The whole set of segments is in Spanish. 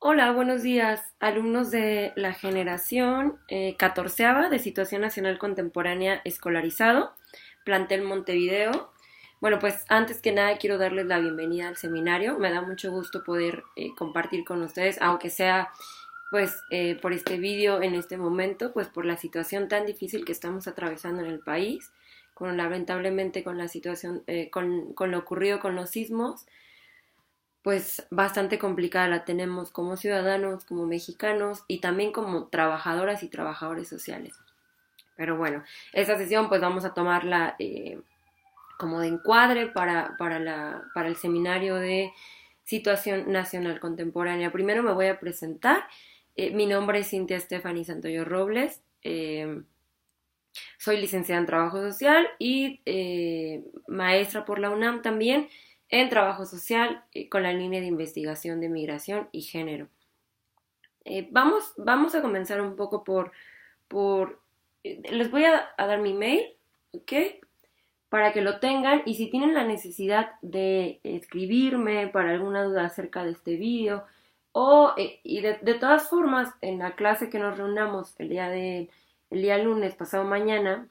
Hola, buenos días, alumnos de la generación 14 de Situación Nacional Contemporánea Escolarizado, plantel Montevideo. Bueno, pues antes que nada quiero darles la bienvenida al seminario. Me da mucho gusto poder compartir con ustedes, aunque sea por este vídeo en este momento, pues por la situación tan difícil que estamos atravesando en el país, lamentablemente con la situación, con lo ocurrido con los sismos pues bastante complicada la tenemos como ciudadanos, como mexicanos y también como trabajadoras y trabajadores sociales. Pero bueno, esta sesión pues vamos a tomarla como de encuadre para el seminario de Situación Nacional Contemporánea. Primero me voy a presentar. Mi nombre es Cintia Stephanie Santoyo Robles. Soy licenciada en Trabajo Social y maestra por la UNAM también en Trabajo Social con la línea de investigación de migración y género. Vamos a comenzar un poco les voy a dar mi mail, ¿ok? Para que lo tengan y si tienen la necesidad de escribirme para alguna duda acerca de este vídeo y de todas formas en la clase que nos reunamos el día lunes, pasado mañana,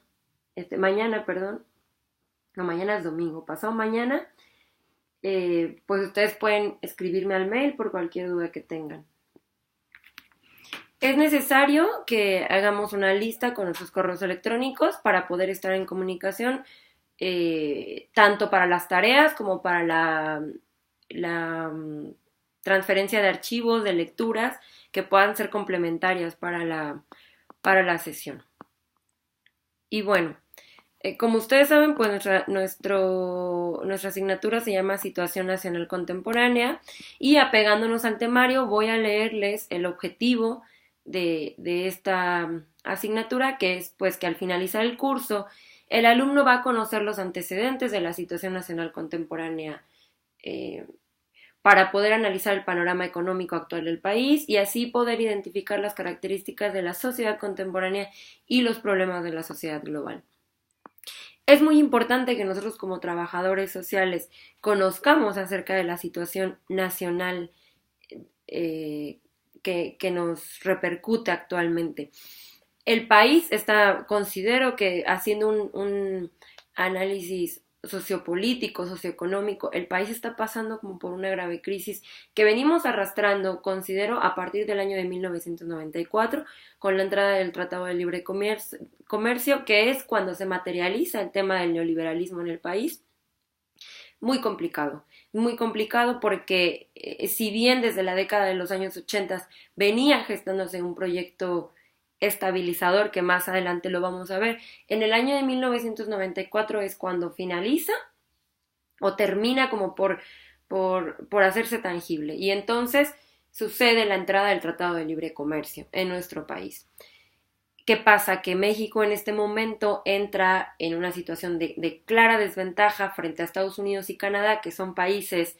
mañana, perdón, no, mañana es domingo, pasado mañana, pues ustedes pueden escribirme al mail por cualquier duda que tengan. Es necesario que hagamos una lista con nuestros correos electrónicos para poder estar en comunicación, tanto para las tareas como para la transferencia de archivos, de lecturas, que puedan ser complementarias para la sesión. Y bueno, como ustedes saben, pues nuestra asignatura se llama Situación Nacional Contemporánea y apegándonos al temario voy a leerles el objetivo de esta asignatura, que es pues que al finalizar el curso el alumno va a conocer los antecedentes de la situación nacional contemporánea para poder analizar el panorama económico actual del país y así poder identificar las características de la sociedad contemporánea y los problemas de la sociedad global. Es muy importante que nosotros como trabajadores sociales conozcamos acerca de la situación nacional que nos repercute actualmente. El país considero que haciendo un análisis sociopolítico, socioeconómico, el país está pasando como por una grave crisis que venimos arrastrando, considero, a partir del año de 1994, con la entrada del Tratado de Libre Comercio, que es cuando se materializa el tema del neoliberalismo en el país. Muy complicado porque si bien desde la década de los años 80 venía gestándose un proyecto estabilizador, que más adelante lo vamos a ver, en el año de 1994 es cuando finaliza o termina como por hacerse tangible. Y entonces sucede la entrada del Tratado de Libre Comercio en nuestro país. ¿Qué pasa? Que México en este momento entra en una situación de clara desventaja frente a Estados Unidos y Canadá, que son países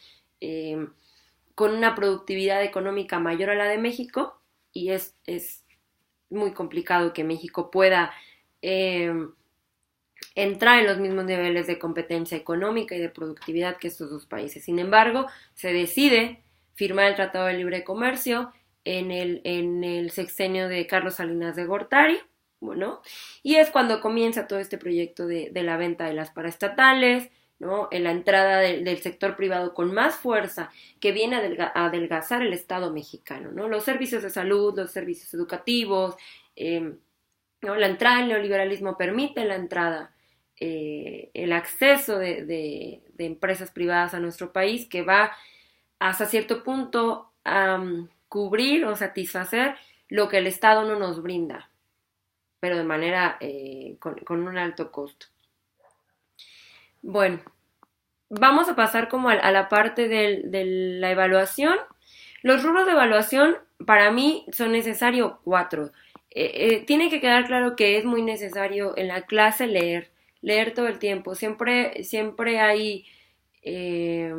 con una productividad económica mayor a la de México, y es muy complicado que México pueda entrar en los mismos niveles de competencia económica y de productividad que estos dos países. Sin embargo, se decide firmar el Tratado de Libre Comercio en el sexenio de Carlos Salinas de Gortari, bueno, y es cuando comienza todo este proyecto de la venta de las paraestatales, ¿no? En la entrada del sector privado con más fuerza que viene a adelgazar el Estado mexicano, ¿no? Los servicios de salud, los servicios educativos, ¿no? La entrada del neoliberalismo permite la entrada, el acceso de empresas privadas a nuestro país que va hasta cierto punto a cubrir o satisfacer lo que el Estado no nos brinda, pero de manera con un alto costo. Bueno, vamos a pasar como a la parte de la evaluación. Los rubros de evaluación para mí son necesarios 4. Tiene que quedar claro que es muy necesario en la clase leer todo el tiempo. Siempre hay eh,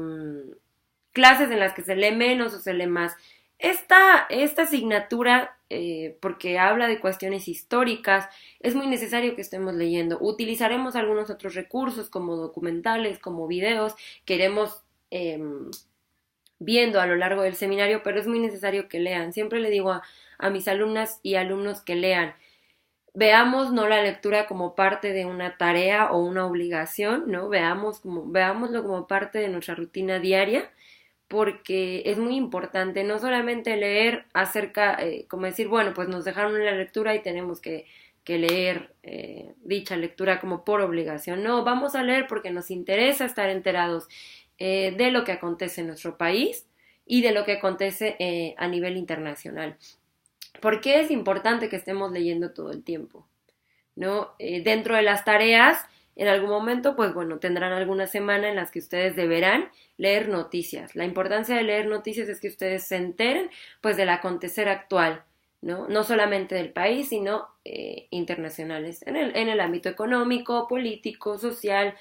clases en las que se lee menos o se lee más. Esta asignatura, porque habla de cuestiones históricas, es muy necesario que estemos leyendo. Utilizaremos algunos otros recursos como documentales, como videos. Queremos viendo a lo largo del seminario, pero es muy necesario que lean. Siempre le digo a mis alumnas y alumnos que lean. Veamos no la lectura como parte de una tarea o una obligación, ¿no? Veámoslo como parte de nuestra rutina diaria, porque es muy importante no solamente leer acerca, como decir, bueno, pues nos dejaron la lectura y tenemos que leer dicha lectura como por obligación. No, vamos a leer porque nos interesa estar enterados de lo que acontece en nuestro país y de lo que acontece a nivel internacional. ¿Por qué es importante que estemos leyendo todo el tiempo? ¿No? Dentro de las tareas, en algún momento, pues bueno, tendrán alguna semana en las que ustedes deberán leer noticias. La importancia de leer noticias es que ustedes se enteren, pues, del acontecer actual, ¿no? No solamente del país, sino internacionales, en el ámbito económico, político, social,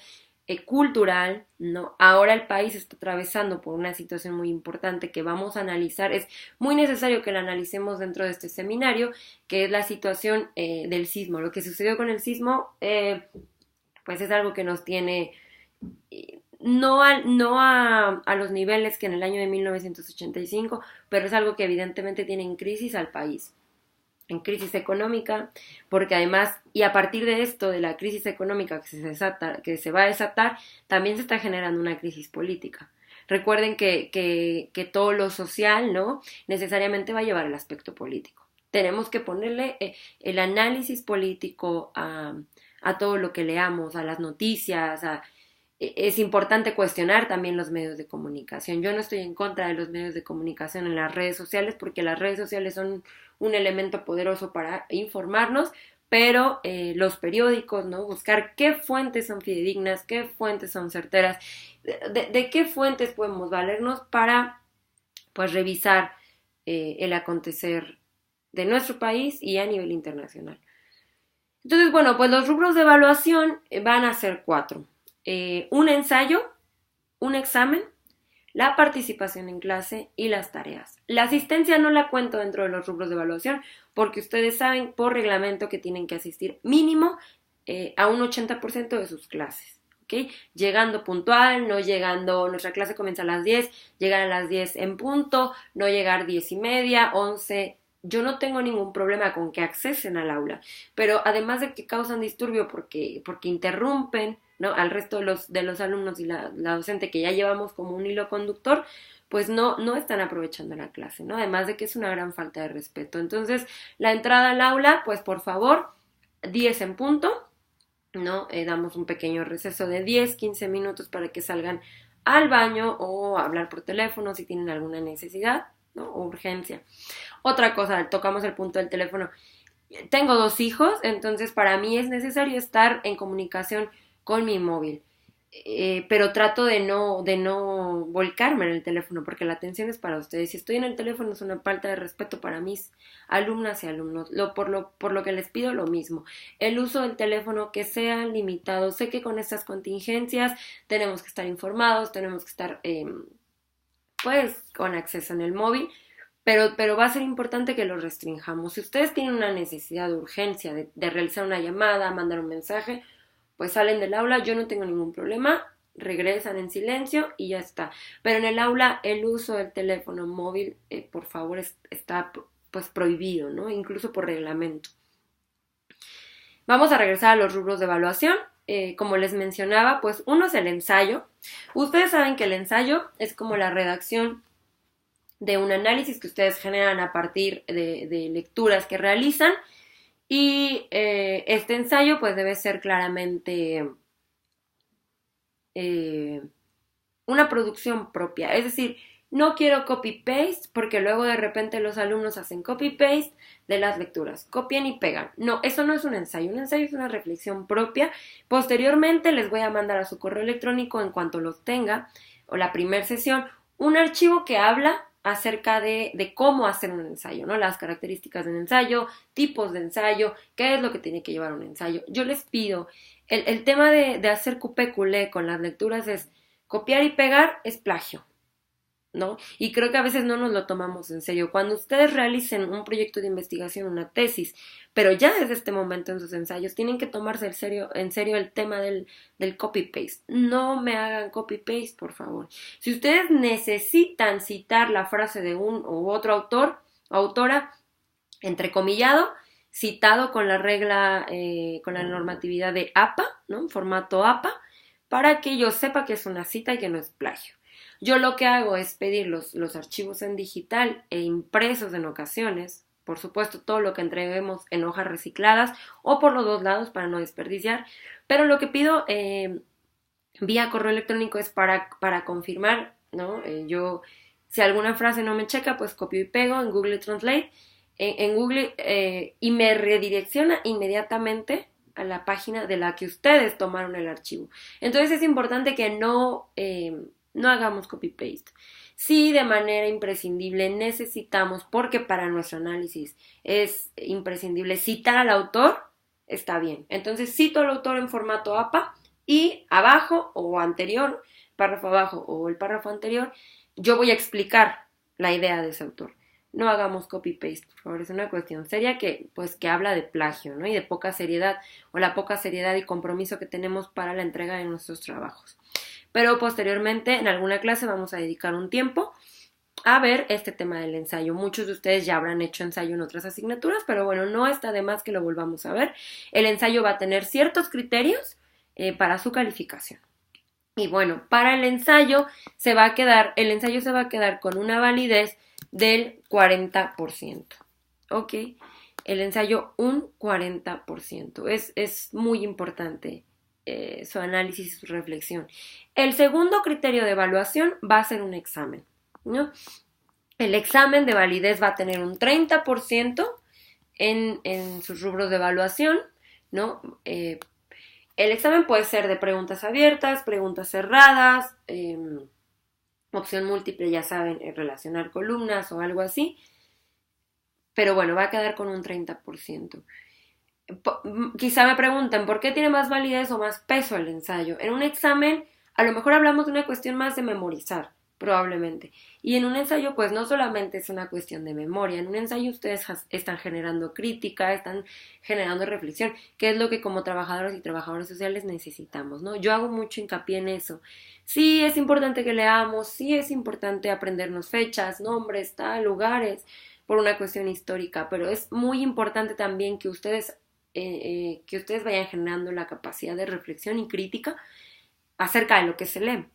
cultural, ¿no? Ahora el país está atravesando por una situación muy importante que vamos a analizar. Es muy necesario que la analicemos dentro de este seminario, que es la situación del sismo. Lo que sucedió con el sismo, pues es algo que nos tiene no a los niveles que en el año de 1985, pero es algo que evidentemente tiene en crisis al país, en crisis económica, porque además, y a partir de esto, de la crisis económica que se va a desatar, también se está generando una crisis política. Recuerden que todo lo social, ¿no? Necesariamente va a llevar el aspecto político. Tenemos que ponerle el análisis político a todo lo que leamos, a las noticias, es importante cuestionar también los medios de comunicación. Yo no estoy en contra de los medios de comunicación en las redes sociales porque las redes sociales son un elemento poderoso para informarnos, pero los periódicos, ¿no? Buscar qué fuentes son fidedignas, qué fuentes son certeras, de qué fuentes podemos valernos para, pues, revisar el acontecer de nuestro país y a nivel internacional. Entonces, bueno, pues los rubros de evaluación van a ser 4. Un ensayo, un examen, la participación en clase y las tareas. La asistencia no la cuento dentro de los rubros de evaluación porque ustedes saben por reglamento que tienen que asistir mínimo a un 80% de sus clases. ¿Okay? Llegando puntual, no llegando, nuestra clase comienza a las 10, llegar a las 10 en punto, no llegar 10:30, 11. Yo no tengo ningún problema con que accesen al aula, pero además de que causan disturbio porque interrumpen, ¿no? Al resto de los alumnos y la docente que ya llevamos como un hilo conductor, pues no están aprovechando la clase, ¿no? Además de que es una gran falta de respeto. Entonces, la entrada al aula, pues por favor, 10 en punto, ¿no? Damos un pequeño receso de 10, 15 minutos para que salgan al baño o a hablar por teléfono si tienen alguna necesidad, ¿no? O urgencia. Otra cosa, tocamos el punto del teléfono. Tengo 2 hijos, entonces para mí es necesario estar en comunicación con mi móvil. Pero trato de no volcarme en el teléfono porque la atención es para ustedes. Si estoy en el teléfono es una falta de respeto para mis alumnas y alumnos. Por lo que les pido lo mismo. El uso del teléfono que sea limitado. Sé que con estas contingencias tenemos que estar informados, tenemos que estar pues con acceso en el móvil. Pero va a ser importante que lo restringamos. Si ustedes tienen una necesidad de urgencia de realizar una llamada, mandar un mensaje, pues salen del aula, yo no tengo ningún problema, regresan en silencio y ya está. Pero en el aula el uso del teléfono móvil, por favor, está pues prohibido, ¿no? Incluso por reglamento. Vamos a regresar a los rubros de evaluación. Como les mencionaba, pues uno es el ensayo. Ustedes saben que el ensayo es como la redacción de un análisis que ustedes generan a partir de lecturas que realizan y este ensayo pues debe ser claramente una producción propia, es decir, no quiero copy-paste porque luego de repente los alumnos hacen copy-paste de las lecturas, copian y pegan. No, eso no es un ensayo es una reflexión propia. Posteriormente les voy a mandar a su correo electrónico en cuanto los tenga o la primera sesión un archivo que habla acerca de cómo hacer un ensayo, ¿no? Las características de un ensayo, tipos de ensayo, qué es lo que tiene que llevar un ensayo. Yo les pido, el tema de hacer cupé culé con las lecturas es copiar y pegar es plagio. ¿no? Y creo que a veces no nos lo tomamos en serio. Cuando ustedes realicen un proyecto de investigación, una tesis, pero ya desde este momento en sus ensayos, tienen que tomarse en serio el tema del copy-paste. No me hagan copy-paste, por favor. Si ustedes necesitan citar la frase de un u otro autor o autora, entrecomillado, citado con la regla, con la normatividad de APA, ¿no? En formato APA, para que yo sepa que es una cita y que no es plagio. Yo lo que hago es pedir los archivos en digital e impresos en ocasiones, por supuesto todo lo que entreguemos en hojas recicladas o por los dos lados para no desperdiciar, pero lo que pido vía correo electrónico es para confirmar, ¿no? Si alguna frase no me checa, pues copio y pego en Google Translate, en Google y me redirecciona inmediatamente a la página de la que ustedes tomaron el archivo. Entonces es importante que no hagamos copy-paste. Sí, de manera imprescindible necesitamos, porque para nuestro análisis es imprescindible citar al autor, está bien. Entonces cito al autor en formato APA y abajo o anterior, párrafo abajo o el párrafo anterior, yo voy a explicar la idea de ese autor. No hagamos copy-paste, por favor, es una cuestión seria que habla de plagio, ¿no? Y de poca seriedad, o la poca seriedad y compromiso que tenemos para la entrega de nuestros trabajos. Pero posteriormente, en alguna clase, vamos a dedicar un tiempo a ver este tema del ensayo. Muchos de ustedes ya habrán hecho ensayo en otras asignaturas, pero bueno, no está de más que lo volvamos a ver. El ensayo va a tener ciertos criterios para su calificación. Y bueno, para el ensayo se va a quedar con una validez del 40%. ¿Ok? El ensayo un 40%. Es muy importante su análisis y su reflexión. El segundo criterio de evaluación va a ser un examen, ¿no? El examen de validez va a tener un 30% en sus rubros de evaluación, ¿no? El examen puede ser de preguntas abiertas, preguntas cerradas, opción múltiple, ya saben, relacionar columnas o algo así. Pero bueno, va a quedar con un 30%. Quizá me pregunten, ¿por qué tiene más validez o más peso el ensayo? En un examen, a lo mejor hablamos de una cuestión más de memorizar, probablemente. Y en un ensayo, pues no solamente es una cuestión de memoria. En un ensayo ustedes están generando crítica, están generando reflexión, que es lo que como trabajadores y trabajadoras sociales necesitamos, ¿no? Yo hago mucho hincapié en eso. Sí, es importante que leamos, sí es importante aprendernos fechas, nombres, lugares, por una cuestión histórica, pero es muy importante también que ustedes vayan generando la capacidad de reflexión y crítica acerca de lo que se lee.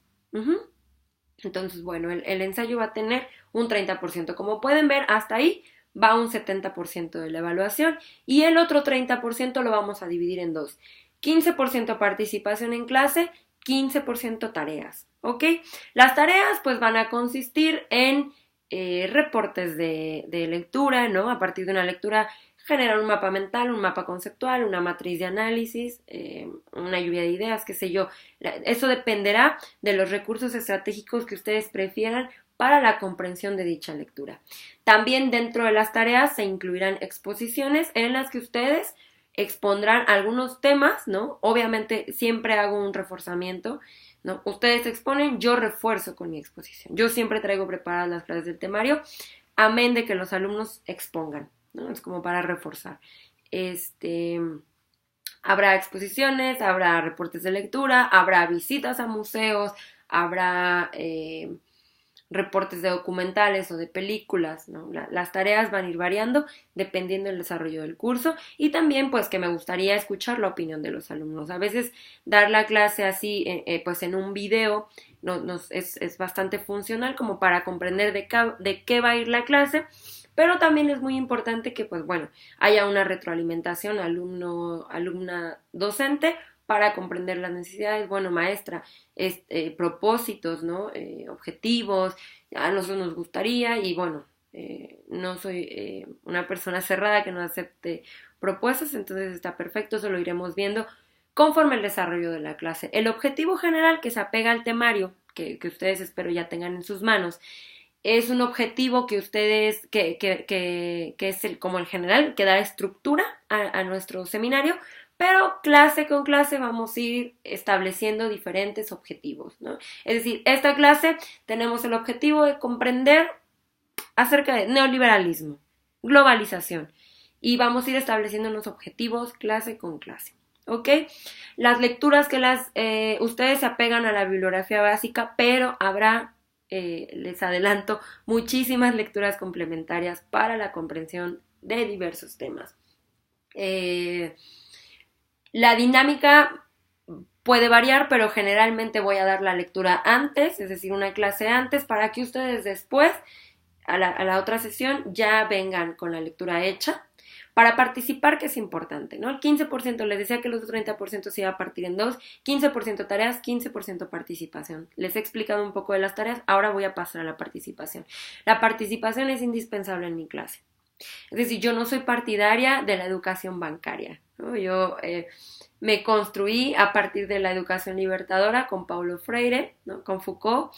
Entonces, bueno, el ensayo va a tener un 30%. Como pueden ver, hasta ahí va un 70% de la evaluación y el otro 30% lo vamos a dividir en dos. 15% participación en clase, 15% tareas, ¿ok? Las tareas pues van a consistir en reportes de lectura, ¿no? A partir de una lectura generar un mapa mental, un mapa conceptual, una matriz de análisis, una lluvia de ideas, qué sé yo. Eso dependerá de los recursos estratégicos que ustedes prefieran para la comprensión de dicha lectura. También dentro de las tareas se incluirán exposiciones en las que ustedes expondrán algunos temas, ¿no? Obviamente siempre hago un reforzamiento, ¿no? Ustedes exponen, yo refuerzo con mi exposición. Yo siempre traigo preparadas las clases del temario, amén de que los alumnos expongan, ¿no? Es como para reforzar. Habrá exposiciones, habrá reportes de lectura, habrá visitas a museos, habrá reportes de documentales o de películas, ¿no? Las tareas van a ir variando dependiendo del desarrollo del curso y también pues que me gustaría escuchar la opinión de los alumnos. A veces dar la clase así pues en un video es bastante funcional como para comprender de qué va a ir la clase, pero también es muy importante que pues bueno haya una retroalimentación alumna docente para comprender las necesidades, bueno, maestra, propósitos, ¿no? Objetivos, a nosotros nos gustaría y bueno, no soy una persona cerrada que no acepte propuestas, entonces está perfecto, eso lo iremos viendo conforme el desarrollo de la clase. El objetivo general que se apega al temario, que ustedes espero ya tengan en sus manos, es un objetivo que ustedes, que es como el general, que da estructura a nuestro seminario, pero clase con clase vamos a ir estableciendo diferentes objetivos, ¿no? Es decir, esta clase tenemos el objetivo de comprender acerca de neoliberalismo, globalización, y vamos a ir estableciendo unos objetivos clase con clase, ¿ok? Las lecturas que ustedes se apegan a la bibliografía básica, pero habrá, les adelanto, muchísimas lecturas complementarias para la comprensión de diversos temas. La dinámica puede variar, pero generalmente voy a dar la lectura antes, es decir, una clase antes, para que ustedes después, a la otra sesión, ya vengan con la lectura hecha. Para participar, que es importante, ¿no? El 15%, les decía que los 30% se iba a partir en dos, 15% tareas, 15% participación. Les he explicado un poco de las tareas, ahora voy a pasar a la participación. La participación es indispensable en mi clase. Es decir, yo no soy partidaria de la educación bancaria, ¿no? Yo me construí a partir de la educación libertadora con Paulo Freire, ¿no? Con Foucault,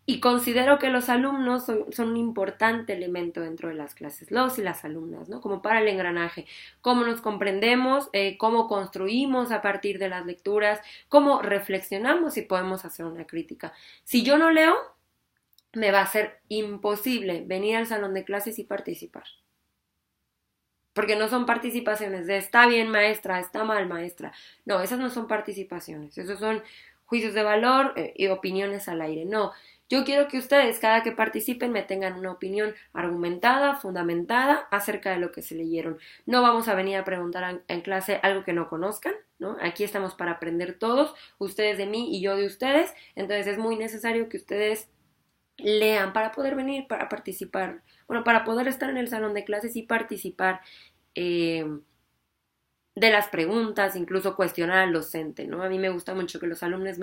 y considero que los alumnos son un importante elemento dentro de las clases, los y las alumnas, ¿no? Como para el engranaje, cómo nos comprendemos, cómo construimos a partir de las lecturas, cómo reflexionamos y podemos hacer una crítica. Si yo no leo, me va a ser imposible venir al salón de clases y participar. Porque no son participaciones de está bien maestra, está mal maestra. No, esas no son participaciones, esos son juicios de valor y opiniones al aire. No, yo quiero que ustedes cada que participen me tengan una opinión argumentada, fundamentada acerca de lo que se leyeron. No vamos a venir a preguntar en clase algo que no conozcan, ¿no? Aquí estamos para aprender todos, ustedes de mí y yo de ustedes, entonces es muy necesario que ustedes lean para poder venir para participar, bueno, para poder estar en el salón de clases y participar de las preguntas, incluso cuestionar al docente, ¿no? A mí me gusta mucho que los alumnos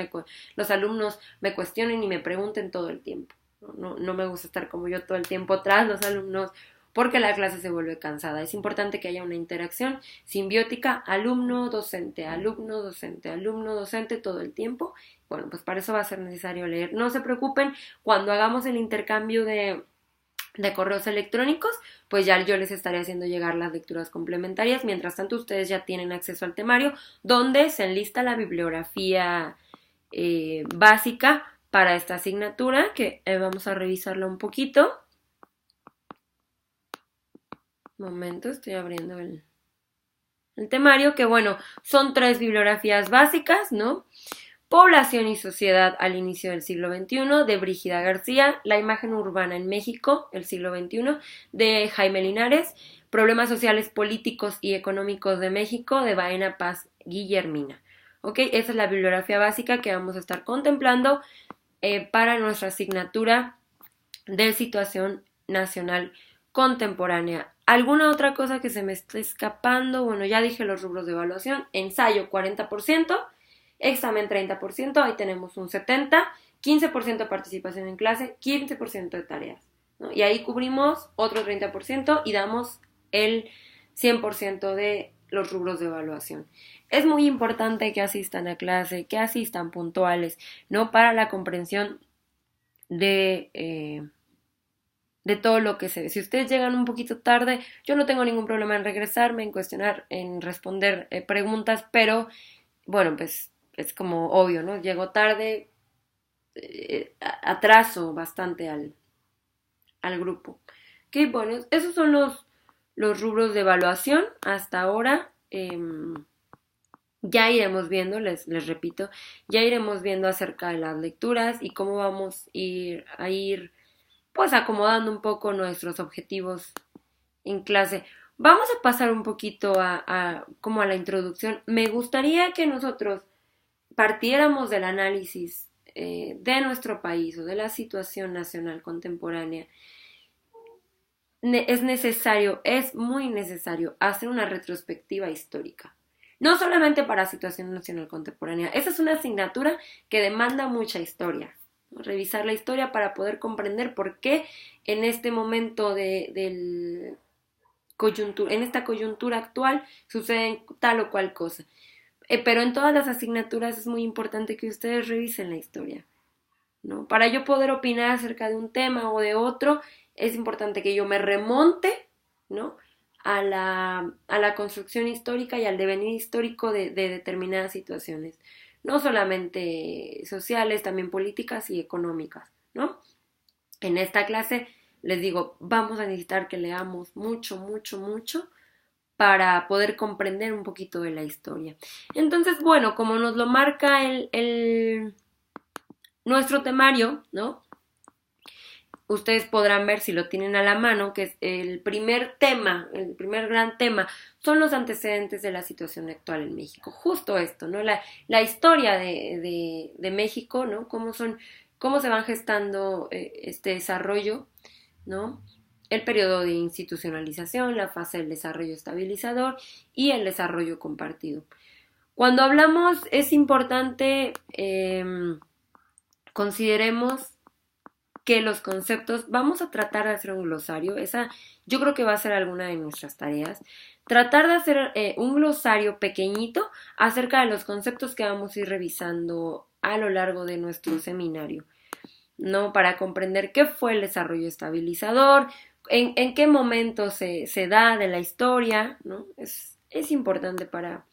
me cuestionen y me pregunten todo el tiempo. No me gusta estar como yo todo el tiempo tras los alumnos porque la clase se vuelve cansada. Es importante que haya una interacción simbiótica alumno-docente, alumno-docente, alumno-docente todo el tiempo. Bueno, pues para eso va a ser necesario leer. No se preocupen, cuando hagamos el intercambio de correos electrónicos, pues ya yo les estaré haciendo llegar las lecturas complementarias. Mientras tanto, ustedes ya tienen acceso al temario, donde se enlista la bibliografía básica para esta asignatura, que vamos a revisarla un poquito. Un momento, estoy abriendo el temario, que bueno, son 3 bibliografías básicas, ¿no? Población y sociedad al inicio del siglo XXI, de Brígida García, La imagen urbana en México, el siglo XXI, de Jaime Linares, Problemas sociales, políticos y económicos de México, de Baena Paz Guillermina. ¿Ok? Esa es la bibliografía básica que vamos a estar contemplando para nuestra asignatura de situación nacional contemporánea. ¿Alguna otra cosa que se me esté escapando? Bueno, ya dije los rubros de evaluación. Ensayo 40%, examen 30%, ahí tenemos un 70%, 15% participación en clase, 15% de tareas, ¿no? Y ahí cubrimos otro 30% y damos el 100% de los rubros de evaluación. Es muy importante que asistan a clase, que asistan puntuales, ¿no? Para la comprensión de todo lo que se ve. Si ustedes llegan un poquito tarde, yo no tengo ningún problema en regresarme, en cuestionar, en responder preguntas, pero bueno, pues es como obvio, ¿no? Llego tarde, atraso bastante al grupo. Ok, bueno, esos son los rubros de evaluación hasta ahora. Ya iremos viendo, les repito, ya iremos viendo acerca de las lecturas y cómo vamos a ir pues acomodando un poco nuestros objetivos en clase. Vamos a pasar un poquito como a la introducción. Me gustaría que nosotros partiéramos del análisis de nuestro país o de la situación nacional contemporánea. Es muy necesario hacer una retrospectiva histórica. No solamente para situación nacional contemporánea. Esa es una asignatura que demanda mucha historia. Revisar la historia para poder comprender por qué en este momento en esta coyuntura actual sucede tal o cual cosa. Pero en todas las asignaturas es muy importante que ustedes revisen la historia, ¿no? Para yo poder opinar acerca de un tema o de otro, es importante que yo me remonte, ¿no? a la construcción histórica y al devenir histórico de determinadas situaciones, no solamente sociales, también políticas y económicas, ¿no? En esta clase les digo, vamos a necesitar que leamos mucho, mucho, mucho para poder comprender un poquito de la historia. Entonces, bueno, como nos lo marca nuestro temario, ¿no? Ustedes podrán ver si lo tienen a la mano, que es el primer tema, el primer gran tema, son los antecedentes de la situación actual en México. Justo esto, ¿no? La historia de México, ¿no? Cómo se van gestando este desarrollo, ¿no? El periodo de institucionalización, la fase del desarrollo estabilizador y el desarrollo compartido. Cuando hablamos, es importante consideremos que los conceptos, vamos a tratar de hacer un glosario, esa yo creo que va a ser alguna de nuestras tareas, tratar de hacer un glosario pequeñito acerca de los conceptos que vamos a ir revisando a lo largo de nuestro seminario, ¿no? Para comprender qué fue el desarrollo estabilizador, en qué momento se da de la historia, ¿no? Es importante para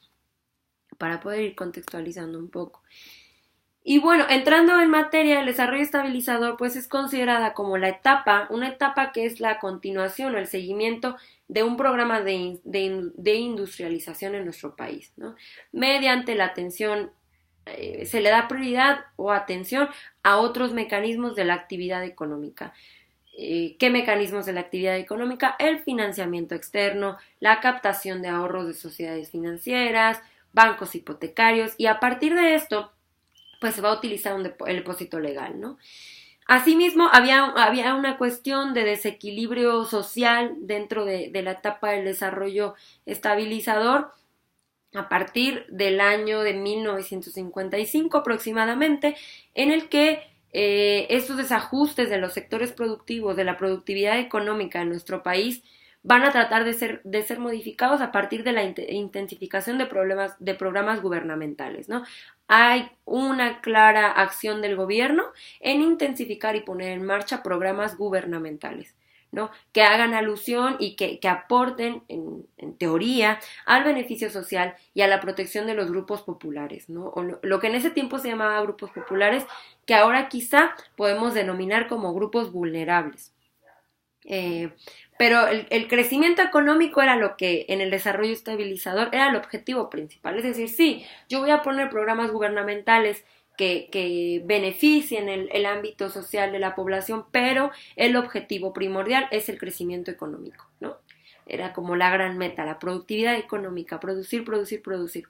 poder ir contextualizando un poco. Y bueno, entrando en materia, el desarrollo estabilizador pues es considerada como una etapa que es la continuación o el seguimiento de un programa de industrialización en nuestro país, ¿no? Mediante la atención, se le da prioridad o atención a otros mecanismos de la actividad económica. ¿Qué mecanismos de la actividad económica? El financiamiento externo, la captación de ahorros de sociedades financieras, bancos hipotecarios, y a partir de esto pues se va a utilizar el depósito legal, ¿no? Asimismo, había una cuestión de desequilibrio social dentro de la etapa del desarrollo estabilizador a partir del año de 1955 aproximadamente, en el que estos desajustes de los sectores productivos, de la productividad económica en nuestro país, van a tratar de ser modificados a partir de la intensificación de programas gubernamentales, ¿no? Hay una clara acción del gobierno en intensificar y poner en marcha programas gubernamentales, ¿no? Que hagan alusión y que aporten, en teoría, al beneficio social y a la protección de los grupos populares, ¿no? O lo que en ese tiempo se llamaba grupos populares, que ahora quizá podemos denominar como grupos vulnerables. Pero el crecimiento económico era lo que en el desarrollo estabilizador era el objetivo principal. Es decir, sí, yo voy a poner programas gubernamentales que beneficien el ámbito social de la población, pero el objetivo primordial es el crecimiento económico, ¿no? Era como la gran meta, la productividad económica, producir, producir, producir.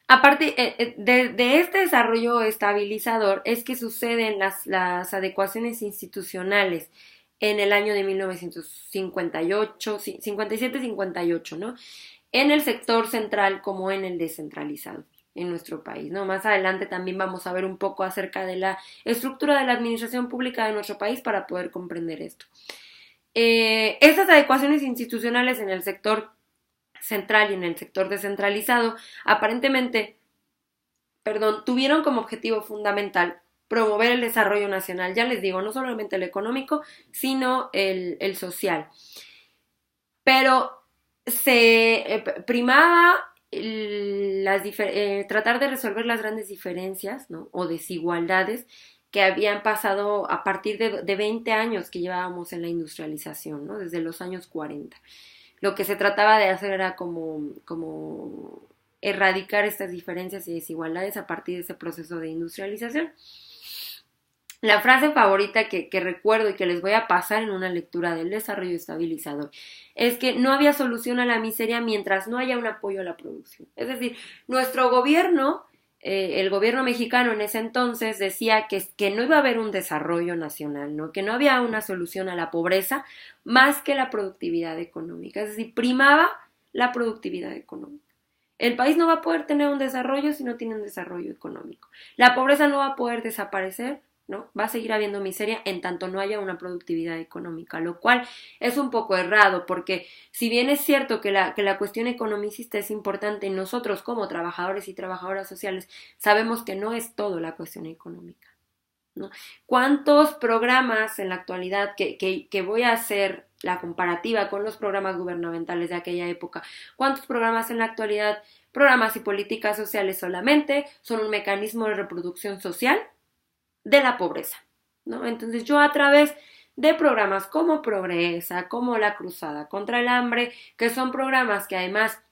Aparte de este desarrollo estabilizador es que suceden las adecuaciones institucionales en el año de 1958, 57-58, ¿no? En el sector central como en el descentralizado en nuestro país, ¿no? Más adelante también vamos a ver un poco acerca de la estructura de la administración pública de nuestro país para poder comprender esto. Estas adecuaciones institucionales en el sector central y en el sector descentralizado aparentemente, tuvieron como objetivo fundamental promover el desarrollo nacional, ya les digo, no solamente el económico, sino el social. Pero se primaba tratar de resolver las grandes diferencias, ¿no? O desigualdades que habían pasado a partir de 20 años que llevábamos en la industrialización, ¿no? Desde los años 40. Lo que se trataba de hacer era como erradicar estas diferencias y desigualdades a partir de ese proceso de industrialización. La frase favorita que recuerdo y que les voy a pasar en una lectura del desarrollo estabilizador es que no había solución a la miseria mientras no haya un apoyo a la producción. Es decir, nuestro gobierno, el gobierno mexicano en ese entonces decía que no iba a haber un desarrollo nacional, ¿no? Que no había una solución a la pobreza más que la productividad económica. Es decir, primaba la productividad económica. El país no va a poder tener un desarrollo si no tiene un desarrollo económico. La pobreza no va a poder desaparecer, ¿no? Va a seguir habiendo miseria en tanto no haya una productividad económica, lo cual es un poco errado, porque si bien es cierto que la cuestión economicista es importante, nosotros como trabajadores y trabajadoras sociales sabemos que no es todo la cuestión económica, ¿no? ¿Cuántos programas en la actualidad que voy a hacer la comparativa con los programas gubernamentales de aquella época. ¿Cuántos programas en la actualidad? Programas y políticas sociales solamente son un mecanismo de reproducción social de la pobreza, ¿no? Entonces yo a través de programas como Progresa, como La Cruzada contra el Hambre, que son programas que además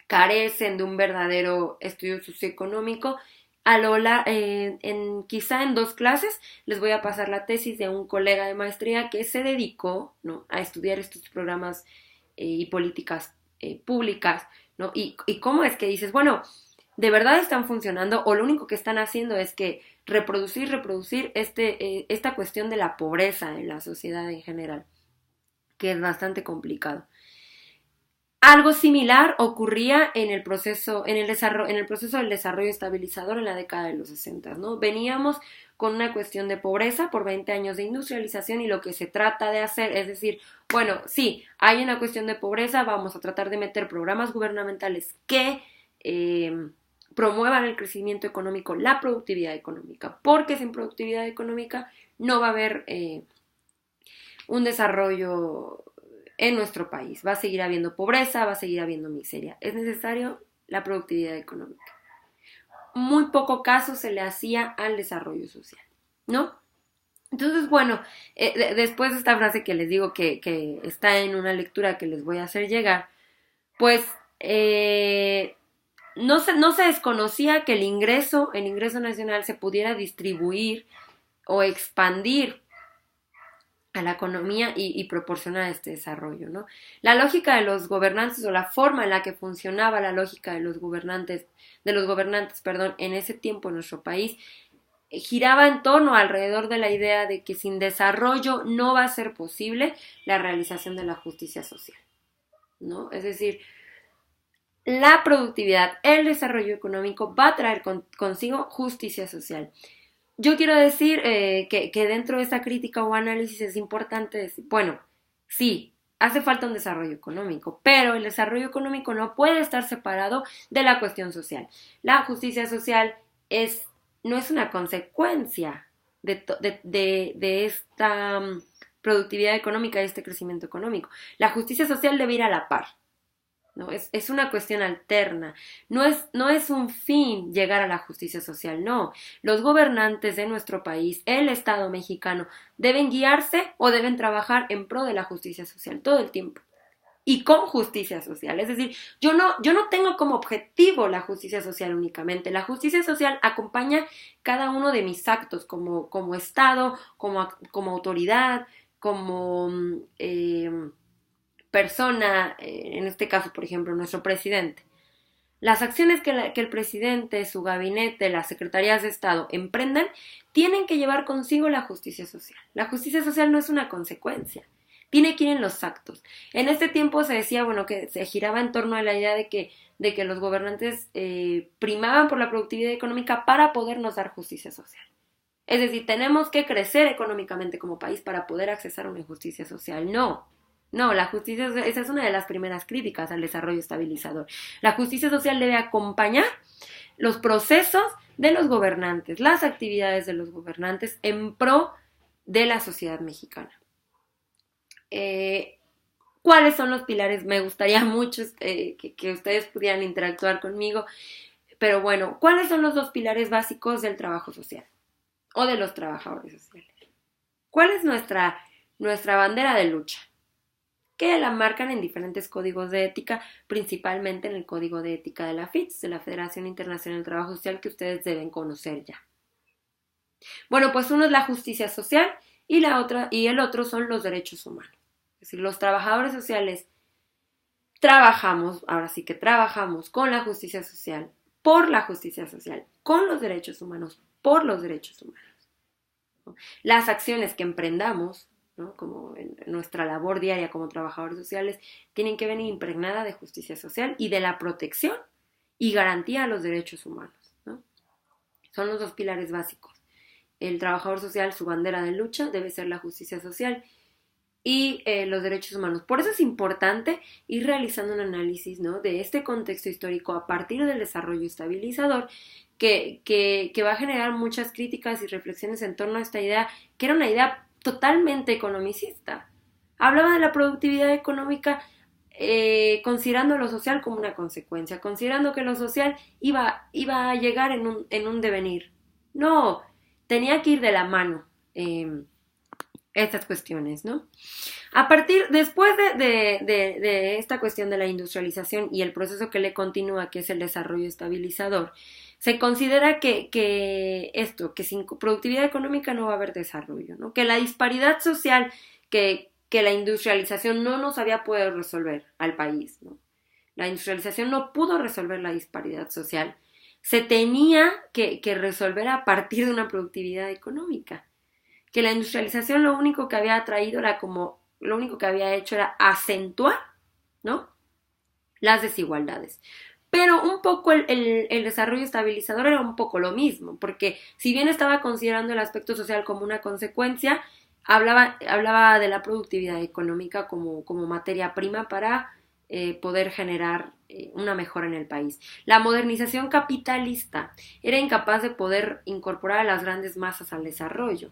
carecen de un verdadero estudio socioeconómico, quizá en 2 clases les voy a pasar la tesis de un colega de maestría que se dedicó, ¿no?, a estudiar estos programas y políticas públicas, ¿no? Y cómo es que dices, bueno, ¿de verdad están funcionando o lo único que están haciendo es que reproducir esta cuestión de la pobreza en la sociedad en general, que es bastante complicado? Algo similar ocurría en el proceso del desarrollo estabilizador en la década de los 60, ¿no? Veníamos con una cuestión de pobreza por 20 años de industrialización y lo que se trata de hacer es decir, bueno, sí, hay una cuestión de pobreza, vamos a tratar de meter programas gubernamentales que promuevan el crecimiento económico, la productividad económica, porque sin productividad económica no va a haber un desarrollo en nuestro país. Va a seguir habiendo pobreza, va a seguir habiendo miseria. Es necesario la productividad económica. Muy poco caso se le hacía al desarrollo social, ¿no? Entonces, bueno, después de esta frase que les digo que está en una lectura que les voy a hacer llegar, pues no se desconocía que el ingreso nacional se pudiera distribuir o expandir a la economía y proporcionar este desarrollo, ¿no? La lógica de los gobernantes o la forma en la que funcionaba la lógica de los gobernantes, en ese tiempo en nuestro país, giraba en torno alrededor de la idea de que sin desarrollo no va a ser posible la realización de la justicia social, ¿no? Es decir, la productividad, el desarrollo económico va a traer consigo justicia social. Yo quiero decir que dentro de esta crítica o análisis es importante decir, bueno, sí, hace falta un desarrollo económico, pero el desarrollo económico no puede estar separado de la cuestión social. La justicia social no es una consecuencia de esta productividad económica, de este crecimiento económico. La justicia social debe ir a la par. ¿No? Es una cuestión alterna, no es un fin llegar a la justicia social, no. Los gobernantes de nuestro país, el Estado mexicano, deben guiarse o deben trabajar en pro de la justicia social todo el tiempo y con justicia social. Es decir, yo no tengo como objetivo la justicia social únicamente. La justicia social acompaña cada uno de mis actos como Estado, como autoridad, como persona, en este caso, por ejemplo, nuestro presidente. Las acciones que el presidente, su gabinete, las secretarías de Estado emprendan, tienen que llevar consigo la justicia social. La justicia social no es una consecuencia, tiene que ir en los actos. En este tiempo se decía, bueno, que se giraba en torno a la idea de que los gobernantes primaban por la productividad económica para podernos dar justicia social. Es decir, tenemos que crecer económicamente como país para poder accesar a una justicia social. No, la justicia, esa es una de las primeras críticas al desarrollo estabilizador. La justicia social debe acompañar los procesos de los gobernantes, las actividades de los gobernantes en pro de la sociedad mexicana. ¿Cuáles son los pilares? Me gustaría mucho que ustedes pudieran interactuar conmigo, pero bueno, ¿cuáles son los 2 pilares básicos del trabajo social o de los trabajadores sociales? ¿Cuál es nuestra bandera de lucha? Que la marcan en diferentes códigos de ética, principalmente en el Código de Ética de la FITS, de la Federación Internacional del Trabajo Social, que ustedes deben conocer ya. Bueno, pues uno es la justicia social y el otro son los derechos humanos. Es decir, los trabajadores sociales trabajamos con la justicia social, por la justicia social, con los derechos humanos, por los derechos humanos, ¿no? Las acciones que emprendamos, ¿no?, como en nuestra labor diaria como trabajadores sociales, tienen que venir impregnada de justicia social y de la protección y garantía a los derechos humanos, ¿no? Son los 2 pilares básicos. El trabajador social, su bandera de lucha debe ser la justicia social y los derechos humanos. Por eso es importante ir realizando un análisis, ¿no?, de este contexto histórico a partir del desarrollo estabilizador que va a generar muchas críticas y reflexiones en torno a esta idea, que era una idea totalmente economicista. Hablaba de la productividad económica considerando lo social como una consecuencia, considerando que lo social iba a llegar en un devenir. No, tenía que ir de la mano estas cuestiones, ¿no? Después de esta cuestión de la industrialización y el proceso que le continúa, que es el desarrollo estabilizador, se considera que sin productividad económica no va a haber desarrollo, ¿no? Que la disparidad social que la industrialización no nos había podido resolver al país, ¿no? La industrialización no pudo resolver la disparidad social. Se tenía que resolver a partir de una productividad económica. Que la industrialización lo único que había traído lo único que había hecho era acentuar, ¿no? Las desigualdades. Pero un poco el desarrollo estabilizador era un poco lo mismo, porque si bien estaba considerando el aspecto social como una consecuencia, hablaba de la productividad económica como materia prima para poder generar una mejora en el país. La modernización capitalista era incapaz de poder incorporar a las grandes masas al desarrollo.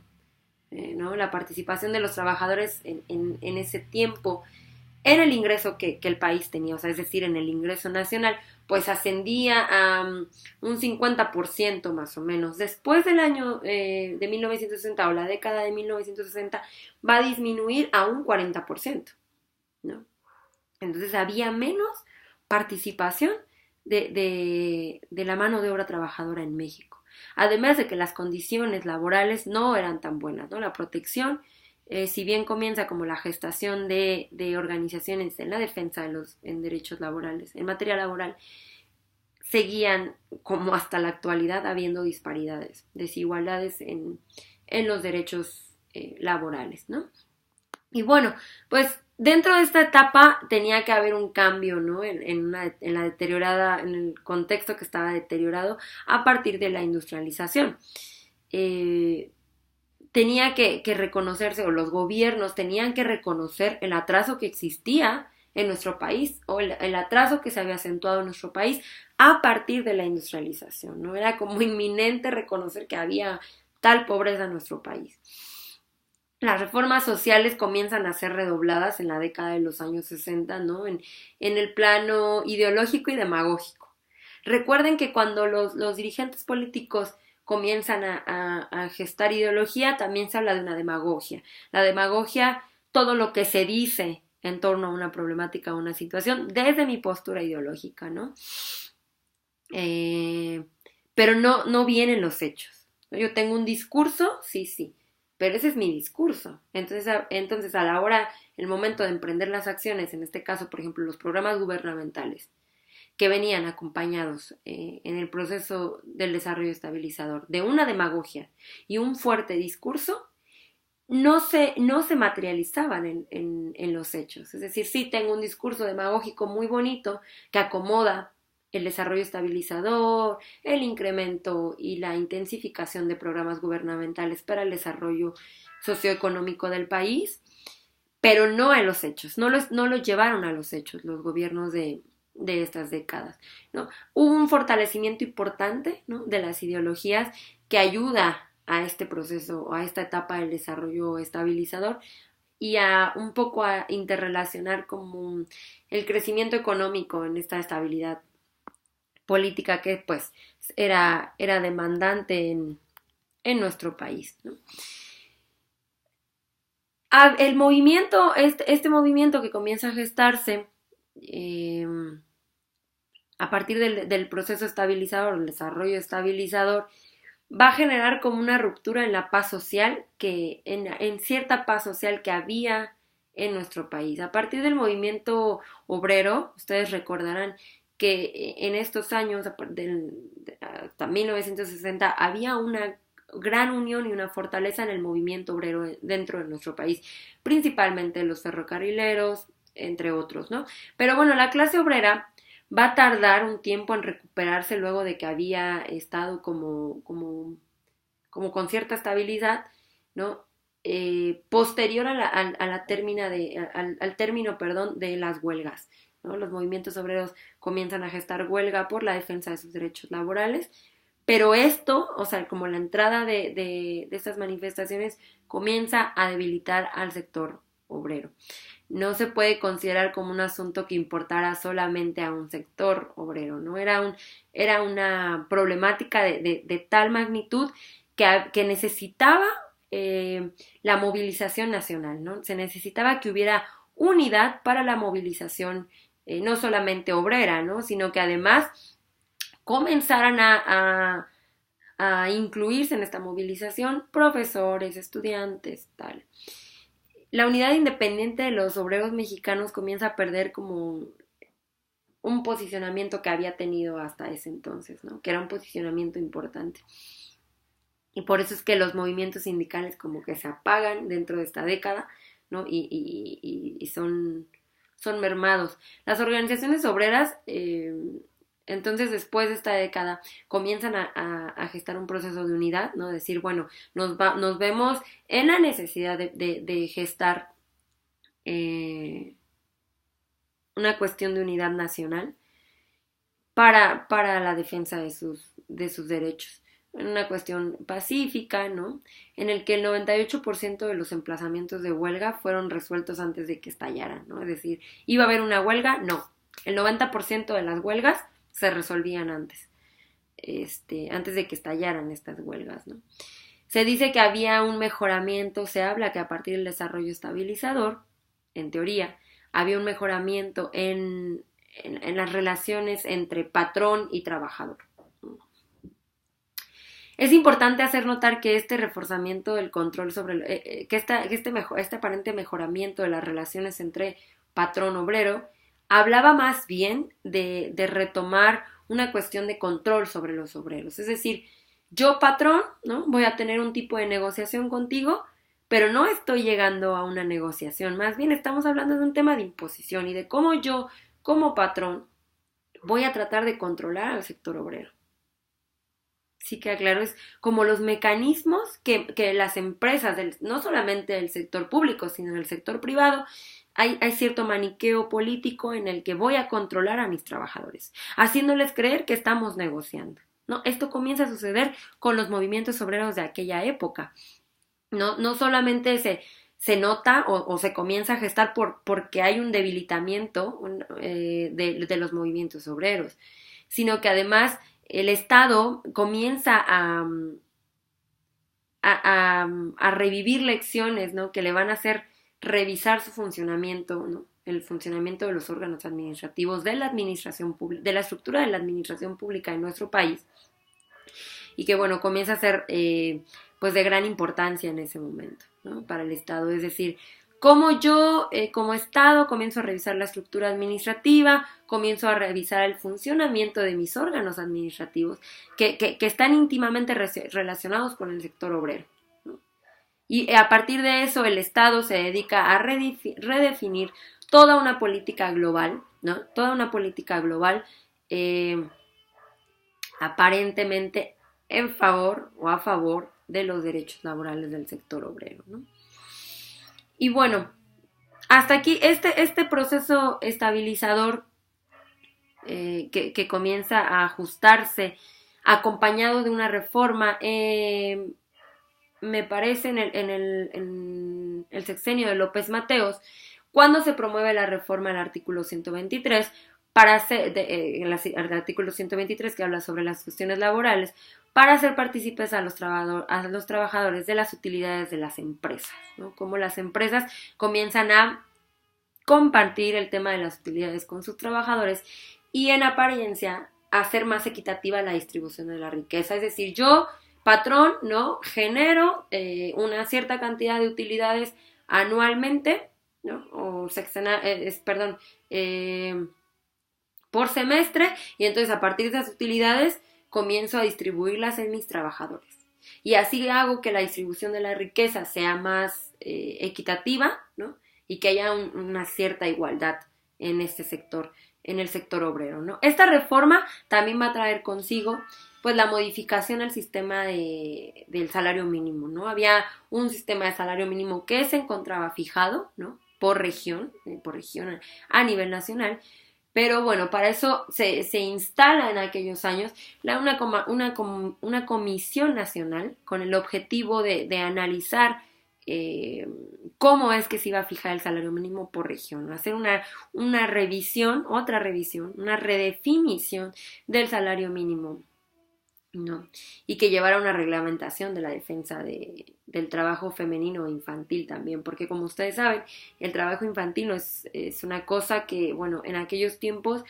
¿No? La participación de los trabajadores en ese tiempo en el ingreso que el país tenía, o sea, es decir, en el ingreso nacional, pues ascendía a un 50% más o menos. Después del año de 1960 o la década de 1960 va a disminuir a un 40%, ¿no? Entonces había menos participación de la mano de obra trabajadora en México. Además de que las condiciones laborales no eran tan buenas, ¿no? La protección, si bien comienza como la gestación de organizaciones en la defensa en derechos laborales, en materia laboral, seguían como hasta la actualidad habiendo desigualdades en los derechos laborales, ¿no? Y bueno, pues dentro de esta etapa tenía que haber un cambio, ¿no? En el contexto que estaba deteriorado a partir de la industrialización. Tenía que reconocerse, o los gobiernos tenían que reconocer el atraso que existía en nuestro país, o el atraso que se había acentuado en nuestro país a partir de la industrialización, ¿no? Era como inminente reconocer que había tal pobreza en nuestro país. Las reformas sociales comienzan a ser redobladas en la década de los años 60, ¿no? En el plano ideológico y demagógico. Recuerden que cuando los dirigentes políticos comienzan a gestar ideología, también se habla de una demagogia. La demagogia, todo lo que se dice en torno a una problemática o una situación, desde mi postura ideológica, ¿no? Pero no vienen los hechos. Yo tengo un discurso, sí, pero ese es mi discurso. Entonces a la hora, el momento de emprender las acciones, en este caso, por ejemplo, los programas gubernamentales, que venían acompañados en el proceso del desarrollo estabilizador de una demagogia y un fuerte discurso, no se materializaban en los hechos. Es decir, sí tengo un discurso demagógico muy bonito que acomoda el desarrollo estabilizador, el incremento y la intensificación de programas gubernamentales para el desarrollo socioeconómico del país, pero no en los hechos, no los llevaron a los hechos los gobiernos de estas décadas, ¿no? Hubo un fortalecimiento importante, ¿no?, de las ideologías que ayuda a este proceso, a esta etapa del desarrollo estabilizador y a un poco a interrelacionar como el crecimiento económico en esta estabilidad política que pues era demandante en nuestro país, ¿no? El movimiento, este movimiento que comienza a gestarse a partir del proceso estabilizador, el desarrollo estabilizador, va a generar como una ruptura en la paz social, en cierta paz social que había en nuestro país. A partir del movimiento obrero, ustedes recordarán que en estos años, hasta 1960, había una gran unión y una fortaleza en el movimiento obrero dentro de nuestro país, principalmente los ferrocarrileros, entre otros, ¿no? Pero bueno, la clase obrera va a tardar un tiempo en recuperarse luego de que había estado como con cierta estabilidad, ¿no? Posterior al término, de las huelgas, ¿no? Los movimientos obreros comienzan a gestar huelga por la defensa de sus derechos laborales, pero esto, o sea, como la entrada de estas manifestaciones comienza a debilitar al sector obrero. No se puede considerar como un asunto que importara solamente a un sector obrero, ¿no? Era una problemática de tal magnitud que necesitaba la movilización nacional, ¿no? Se necesitaba que hubiera unidad para la movilización, no solamente obrera, ¿no? Sino que además comenzaran a incluirse en esta movilización profesores, estudiantes, tal. La unidad independiente de los obreros mexicanos comienza a perder como un posicionamiento que había tenido hasta ese entonces, ¿no? Que era un posicionamiento importante. Y por eso es que los movimientos sindicales como que se apagan dentro de esta década, ¿no? Y son mermados. Las organizaciones obreras, entonces después de esta década, comienzan a gestar un proceso de unidad, ¿no? Decir, bueno, nos vemos en la necesidad de gestar una cuestión de unidad nacional para la defensa de sus derechos. Una cuestión pacífica, ¿no? En el que el 98% de los emplazamientos de huelga fueron resueltos antes de que estallaran, ¿no? Es decir, ¿iba a haber una huelga? No. El 90% de las huelgas se resolvían antes de que estallaran estas huelgas, ¿no? Se dice que había un mejoramiento, se habla que a partir del desarrollo estabilizador, en teoría, había un mejoramiento en las relaciones entre patrón y trabajador. Es importante hacer notar que este reforzamiento del control sobre que este aparente mejoramiento de las relaciones entre patrón-obrero hablaba más bien de retomar una cuestión de control sobre los obreros. Es decir, yo patrón, ¿no? Voy a tener un tipo de negociación contigo, pero no estoy llegando a una negociación. Más bien estamos hablando de un tema de imposición y de cómo yo, como patrón, voy a tratar de controlar al sector obrero. Sí queda claro, es como los mecanismos que las empresas, no solamente del sector público, sino del sector privado, hay cierto maniqueo político en el que voy a controlar a mis trabajadores, haciéndoles creer que estamos negociando, ¿no? Esto comienza a suceder con los movimientos obreros de aquella época. No solamente se nota o se comienza a gestar porque hay un debilitamiento de los movimientos obreros, sino que además el Estado comienza a revivir lecciones, ¿no? Que le van a hacer revisar su funcionamiento, ¿no? El funcionamiento de los órganos administrativos, de la administración pública, de la estructura de la administración pública en nuestro país, y que, bueno, comienza a ser, pues, de gran importancia en ese momento, ¿no? Para el Estado. Es decir, cómo yo, como Estado, comienzo a revisar la estructura administrativa, comienzo a revisar el funcionamiento de mis órganos administrativos, que están íntimamente relacionados con el sector obrero, ¿no? Y a partir de eso, el Estado se dedica a redefinir toda una política global, ¿no? Toda una política global, aparentemente en favor o a favor de los derechos laborales del sector obrero, ¿no? Y bueno, hasta aquí este proceso estabilizador que comienza a ajustarse, acompañado de una reforma, me parece en el sexenio de López Mateos, cuando se promueve la reforma al artículo 123, el artículo 123 que habla sobre las cuestiones laborales, para hacer partícipes a los trabajadores de las utilidades de las empresas, ¿no? Como las empresas comienzan a compartir el tema de las utilidades con sus trabajadores y en apariencia hacer más equitativa la distribución de la riqueza. Es decir, yo, patrón, ¿no? Genero una cierta cantidad de utilidades anualmente, ¿no? O por semestre, y entonces a partir de esas utilidades comienzo a distribuirlas en mis trabajadores. Y así hago que la distribución de la riqueza sea más equitativa, ¿no? Y que haya una cierta igualdad en este sector, en el sector obrero, ¿no? Esta reforma también va a traer consigo, pues, la modificación al sistema del salario mínimo, ¿no? Había un sistema de salario mínimo que se encontraba fijado, ¿no? Por región a nivel nacional. Pero bueno, para eso se instala en aquellos años una comisión nacional con el objetivo de analizar cómo es que se iba a fijar el salario mínimo por región, ¿no? Hacer una revisión, otra revisión, una redefinición del salario mínimo, ¿no? Y que llevara una reglamentación de la defensa del trabajo femenino e infantil también, porque como ustedes saben, el trabajo infantil no es una cosa que, bueno, en aquellos tiempos,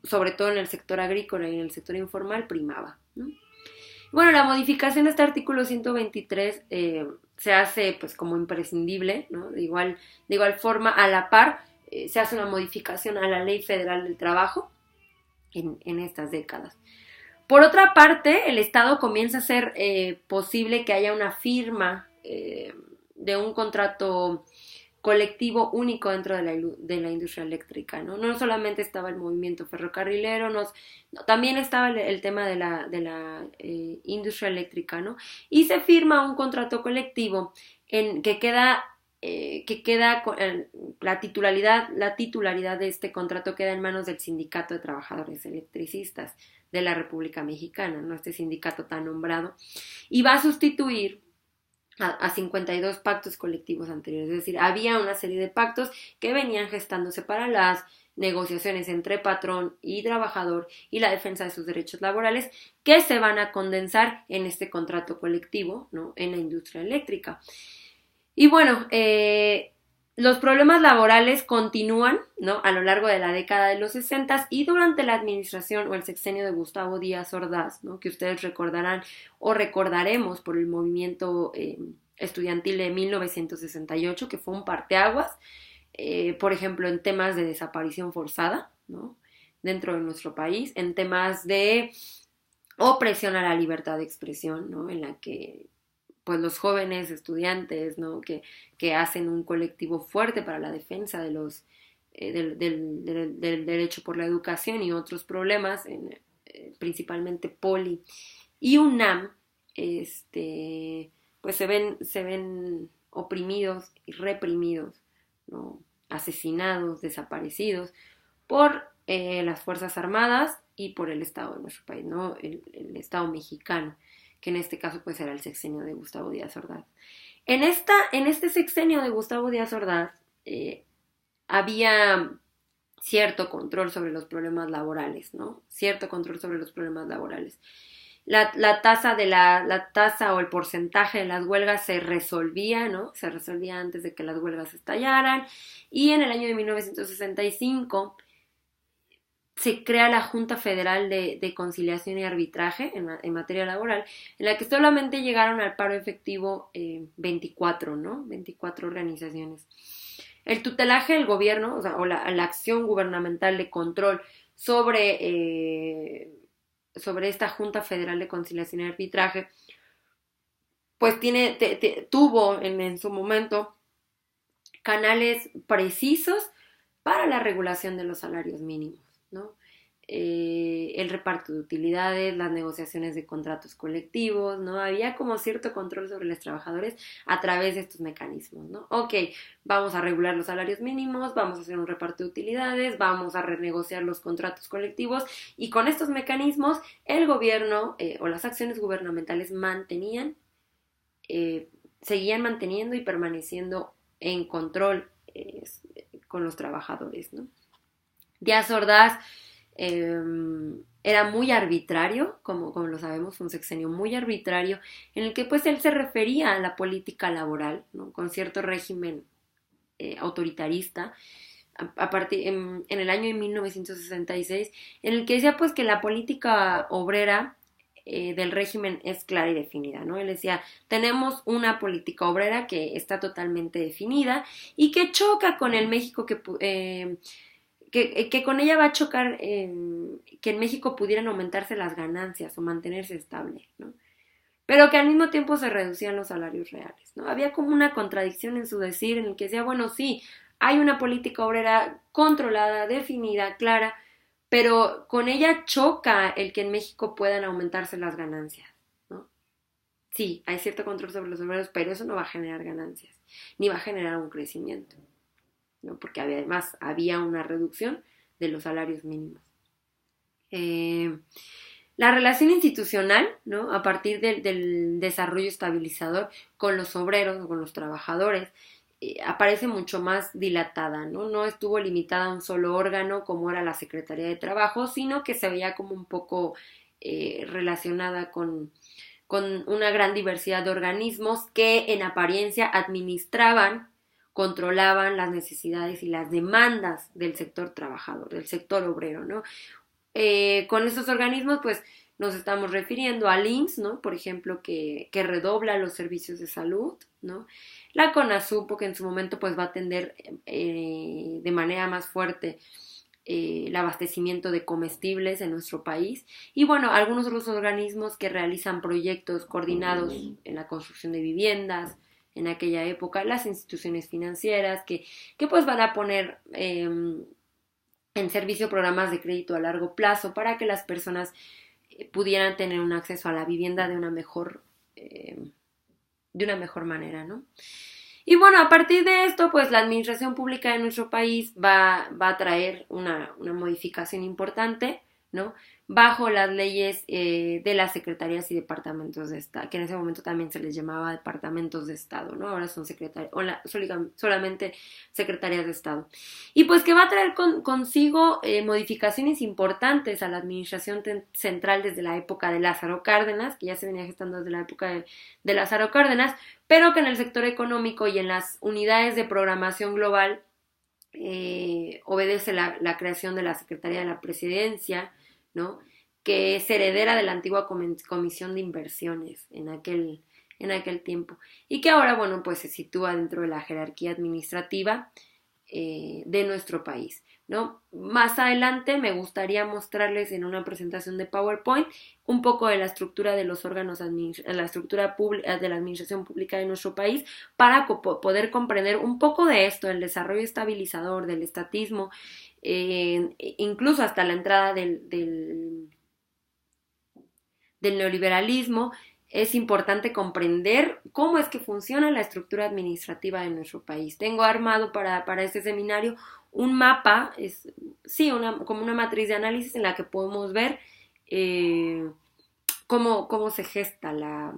sobre todo en el sector agrícola y en el sector informal, primaba, ¿no? Bueno, la modificación de este artículo 123 se hace pues como imprescindible, ¿no? De igual forma, a la par, se hace una modificación a la Ley Federal del Trabajo en estas décadas. Por otra parte, el Estado comienza a hacer posible que haya una firma de un contrato colectivo único dentro de la industria eléctrica, ¿no? No solamente estaba el movimiento ferrocarrilero, también estaba el tema de la industria eléctrica, ¿no? Y se firma un contrato colectivo que queda la titularidad de este contrato queda en manos del Sindicato de Trabajadores Electricistas de la República Mexicana, ¿no? Este sindicato tan nombrado, y va a sustituir a 52 pactos colectivos anteriores. Es decir, había una serie de pactos que venían gestándose para las negociaciones entre patrón y trabajador y la defensa de sus derechos laborales que se van a condensar en este contrato colectivo, ¿no? En la industria eléctrica. Y bueno, los problemas laborales continúan, ¿no? A lo largo de la década de los 60 y durante la administración o el sexenio de Gustavo Díaz Ordaz, ¿no? Que ustedes recordarán o recordaremos por el movimiento estudiantil de 1968, que fue un parteaguas, por ejemplo, en temas de desaparición forzada, ¿no? Dentro de nuestro país, en temas de opresión a la libertad de expresión, ¿no? En la que pues los jóvenes estudiantes, ¿no? que hacen un colectivo fuerte para la defensa de los del derecho por la educación y otros problemas, principalmente Poli y UNAM, pues se ven oprimidos y reprimidos, ¿no? Asesinados, desaparecidos por las Fuerzas Armadas y por el Estado de nuestro país, ¿no? El Estado mexicano, que en este caso pues era el sexenio de Gustavo Díaz Ordaz. En este sexenio de Gustavo Díaz Ordaz había cierto control sobre los problemas laborales, ¿no? Cierto control sobre los problemas laborales. La tasa o el porcentaje de las huelgas se resolvía, ¿no? Se resolvía antes de que las huelgas estallaran, y en el año de 1965 se crea la Junta Federal de Conciliación y Arbitraje en materia laboral, en la que solamente llegaron al paro efectivo 24, ¿no? 24 organizaciones. El tutelaje del gobierno, o la acción gubernamental de control sobre esta Junta Federal de Conciliación y Arbitraje, pues tuvo en su momento canales precisos para la regulación de los salarios mínimos, ¿no? El reparto de utilidades, las negociaciones de contratos colectivos, ¿no? Había como cierto control sobre los trabajadores a través de estos mecanismos, ¿no? Ok, vamos a regular los salarios mínimos, vamos a hacer un reparto de utilidades, vamos a renegociar los contratos colectivos, y con estos mecanismos el gobierno o las acciones gubernamentales seguían manteniendo y permaneciendo en control con los trabajadores, ¿no? Díaz Ordaz era muy arbitrario, como lo sabemos, fue un sexenio muy arbitrario, en el que pues él se refería a la política laboral, ¿no? Con cierto régimen autoritarista, en el año de 1966, en el que decía pues que la política obrera del régimen es clara y definida, ¿no? Él decía, tenemos una política obrera que está totalmente definida y que choca con el México que con ella va a chocar que en México pudieran aumentarse las ganancias o mantenerse estable, ¿no? Pero que al mismo tiempo se reducían los salarios reales, ¿no? Había como una contradicción en su decir, en el que decía, bueno, sí, hay una política obrera controlada, definida, clara, pero con ella choca el que en México puedan aumentarse las ganancias, ¿no? Sí, hay cierto control sobre los obreros, pero eso no va a generar ganancias, ni va a generar un crecimiento, ¿no? Porque además había una reducción de los salarios mínimos. La relación institucional, ¿no? A partir del desarrollo estabilizador con los obreros, con los trabajadores, aparece mucho más dilatada, ¿no? No estuvo limitada a un solo órgano como era la Secretaría de Trabajo, sino que se veía como un poco relacionada con una gran diversidad de organismos que en apariencia administraban, controlaban las necesidades y las demandas del sector trabajador, del sector obrero, ¿no? Con estos organismos, pues nos estamos refiriendo al IMSS, ¿no? Por ejemplo, que redobla los servicios de salud, ¿no? La CONASUPO, que en su momento pues va a atender de manera más fuerte el abastecimiento de comestibles en nuestro país. Y bueno, algunos otros organismos que realizan proyectos coordinados en la construcción de viviendas, en aquella época, las instituciones financieras que pues van a poner en servicio programas de crédito a largo plazo para que las personas pudieran tener un acceso a la vivienda de una mejor manera, ¿no? Y bueno, a partir de esto, pues la administración pública de nuestro país va a traer una modificación importante, ¿no? Bajo las leyes de las secretarías y departamentos de Estado, que en ese momento también se les llamaba departamentos de Estado, ¿no? Ahora son solamente secretarías de Estado. Y pues que va a traer consigo modificaciones importantes a la administración central desde la época de Lázaro Cárdenas, que ya se venía gestando desde la época de Lázaro Cárdenas, pero que en el sector económico y en las unidades de programación global obedece la creación de la Secretaría de la Presidencia, ¿no? Que es heredera de la antigua Comisión de Inversiones en aquel tiempo, y que ahora, bueno, pues se sitúa dentro de la jerarquía administrativa de nuestro país, ¿no? Más adelante me gustaría mostrarles en una presentación de PowerPoint un poco de la estructura de los órganos, la estructura de la administración pública de nuestro país, para poder comprender un poco de esto, el desarrollo estabilizador, del estatismo, incluso hasta la entrada del neoliberalismo. Es importante comprender cómo es que funciona la estructura administrativa de nuestro país. Tengo armado para este seminario un mapa, como una matriz de análisis en la que podemos ver cómo se gesta la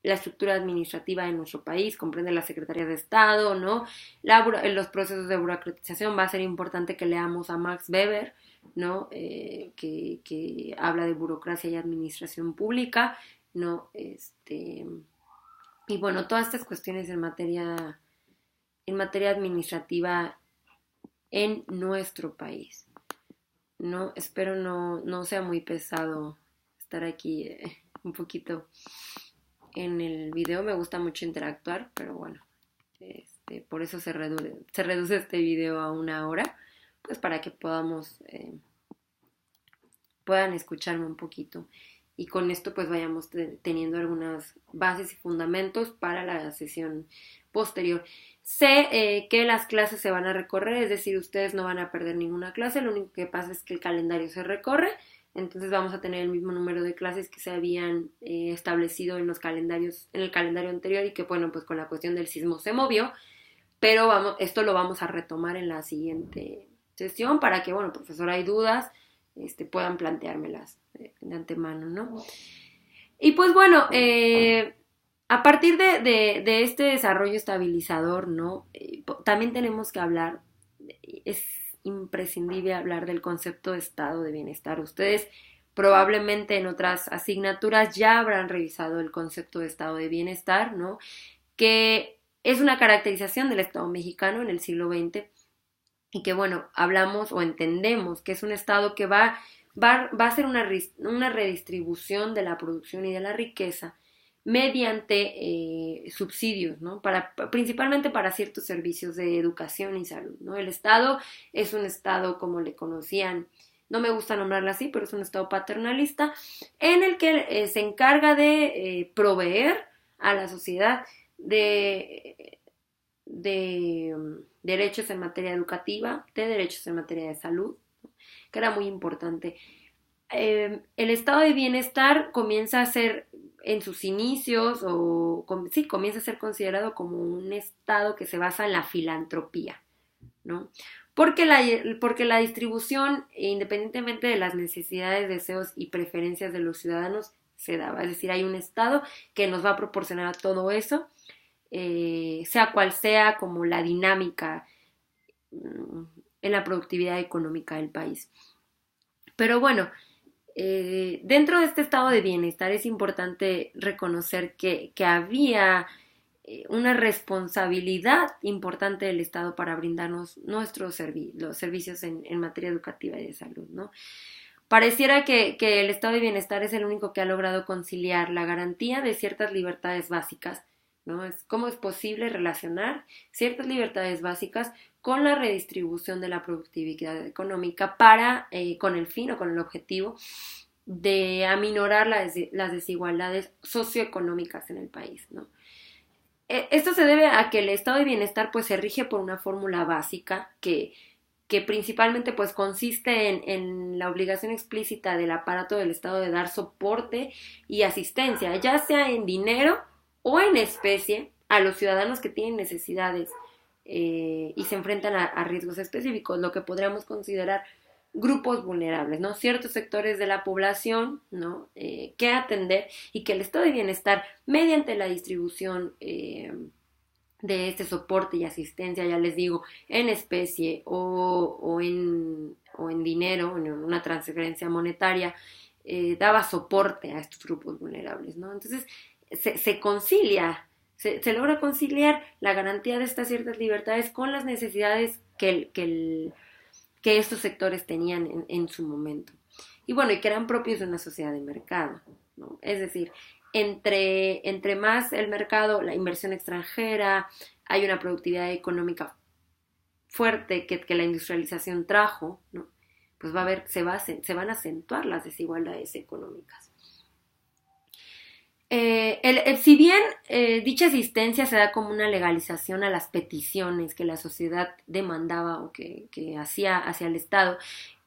estructura administrativa de nuestro país, comprende las secretarías de Estado, ¿no? Los procesos de burocratización. Va a ser importante que leamos a Max Weber, ¿no? Que habla de burocracia y administración pública, ¿no? Y bueno, todas estas cuestiones en materia administrativa en nuestro país, ¿no? Espero no sea muy pesado estar aquí un poquito en el video. Me gusta mucho interactuar, pero bueno, por eso se reduce este video a 1 hora, pues para que puedan escucharme un poquito. Y con esto pues vayamos teniendo algunas bases y fundamentos para la sesión posterior. Sé que las clases se van a recorrer, es decir, ustedes no van a perder ninguna clase, lo único que pasa es que el calendario se recorre, entonces vamos a tener el mismo número de clases que se habían establecido en el calendario anterior, y que bueno, pues con la cuestión del sismo se movió, pero esto lo vamos a retomar en la siguiente sesión para que, bueno, profesor, hay dudas, puedan planteármelas de antemano, ¿no? Y pues bueno, a partir de este desarrollo estabilizador, ¿no? También tenemos que hablar, es imprescindible hablar del concepto de estado de bienestar. Ustedes probablemente en otras asignaturas ya habrán revisado el concepto de estado de bienestar, ¿no? Que es una caracterización del Estado mexicano en el siglo XX, y que, bueno, hablamos o entendemos que es un Estado que va a hacer una redistribución de la producción y de la riqueza mediante subsidios, ¿no? Principalmente para ciertos servicios de educación y salud, ¿no? El Estado es un Estado, como le conocían, no me gusta nombrarlo así, pero es un Estado paternalista en el que se encarga de proveer a la sociedad de derechos en materia educativa, de derechos en materia de salud, ¿no? Que era muy importante. El estado de bienestar comienza a ser, en sus inicios, comienza a ser considerado como un estado que se basa en la filantropía, ¿no? Porque la distribución, independientemente de las necesidades, deseos y preferencias de los ciudadanos, se daba. Es decir, hay un Estado que nos va a proporcionar todo eso, sea cual sea como la dinámica en la productividad económica del país. Pero bueno, dentro de este estado de bienestar es importante reconocer que había una responsabilidad importante del Estado para brindarnos los servicios en materia educativa y de salud, ¿no? Pareciera que el estado de bienestar es el único que ha logrado conciliar la garantía de ciertas libertades básicas, ¿no? ¿Cómo es posible relacionar ciertas libertades básicas con la redistribución de la productividad económica con el fin o con el objetivo de aminorar las desigualdades socioeconómicas en el país, ¿no? Esto se debe a que el estado de bienestar pues se rige por una fórmula básica que principalmente pues consiste en la obligación explícita del aparato del Estado de dar soporte y asistencia, ya sea en dinero o en especie, a los ciudadanos que tienen necesidades y se enfrentan a riesgos específicos, lo que podríamos considerar grupos vulnerables, ¿no? Ciertos sectores de la población, ¿no? Que atender y que el estado de bienestar, mediante la distribución de este soporte y asistencia, ya les digo, en especie o en dinero, en una transferencia monetaria, daba soporte a estos grupos vulnerables, ¿no? Entonces, se concilia, se logra conciliar la garantía de estas ciertas libertades con las necesidades que estos sectores tenían en su momento. Y bueno, y que eran propios de una sociedad de mercado, ¿no? Es decir, entre más el mercado, la inversión extranjera, hay una productividad económica fuerte que la industrialización trajo, ¿no? Pues va a haber, se van a acentuar las desigualdades económicas. Si bien dicha asistencia se da como una legalización a las peticiones que la sociedad demandaba o que hacía hacia el Estado,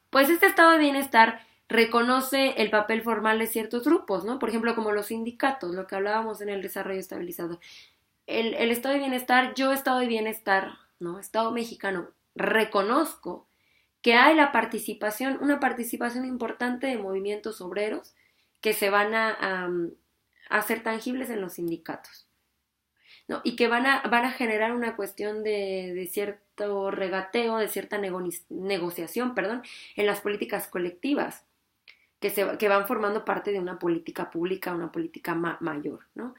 pues este estado de bienestar reconoce el papel formal de ciertos grupos, ¿no? Por ejemplo, como los sindicatos, lo que hablábamos en el desarrollo estabilizador. El estado de bienestar, yo estado de bienestar, ¿no? Estado mexicano, reconozco que hay una participación importante de movimientos obreros que se van a hacer tangibles en los sindicatos, ¿no? Y que van a generar una cuestión de cierto regateo, de cierta negociación, perdón, en las políticas colectivas que van formando parte de una política pública, una política mayor, ¿no?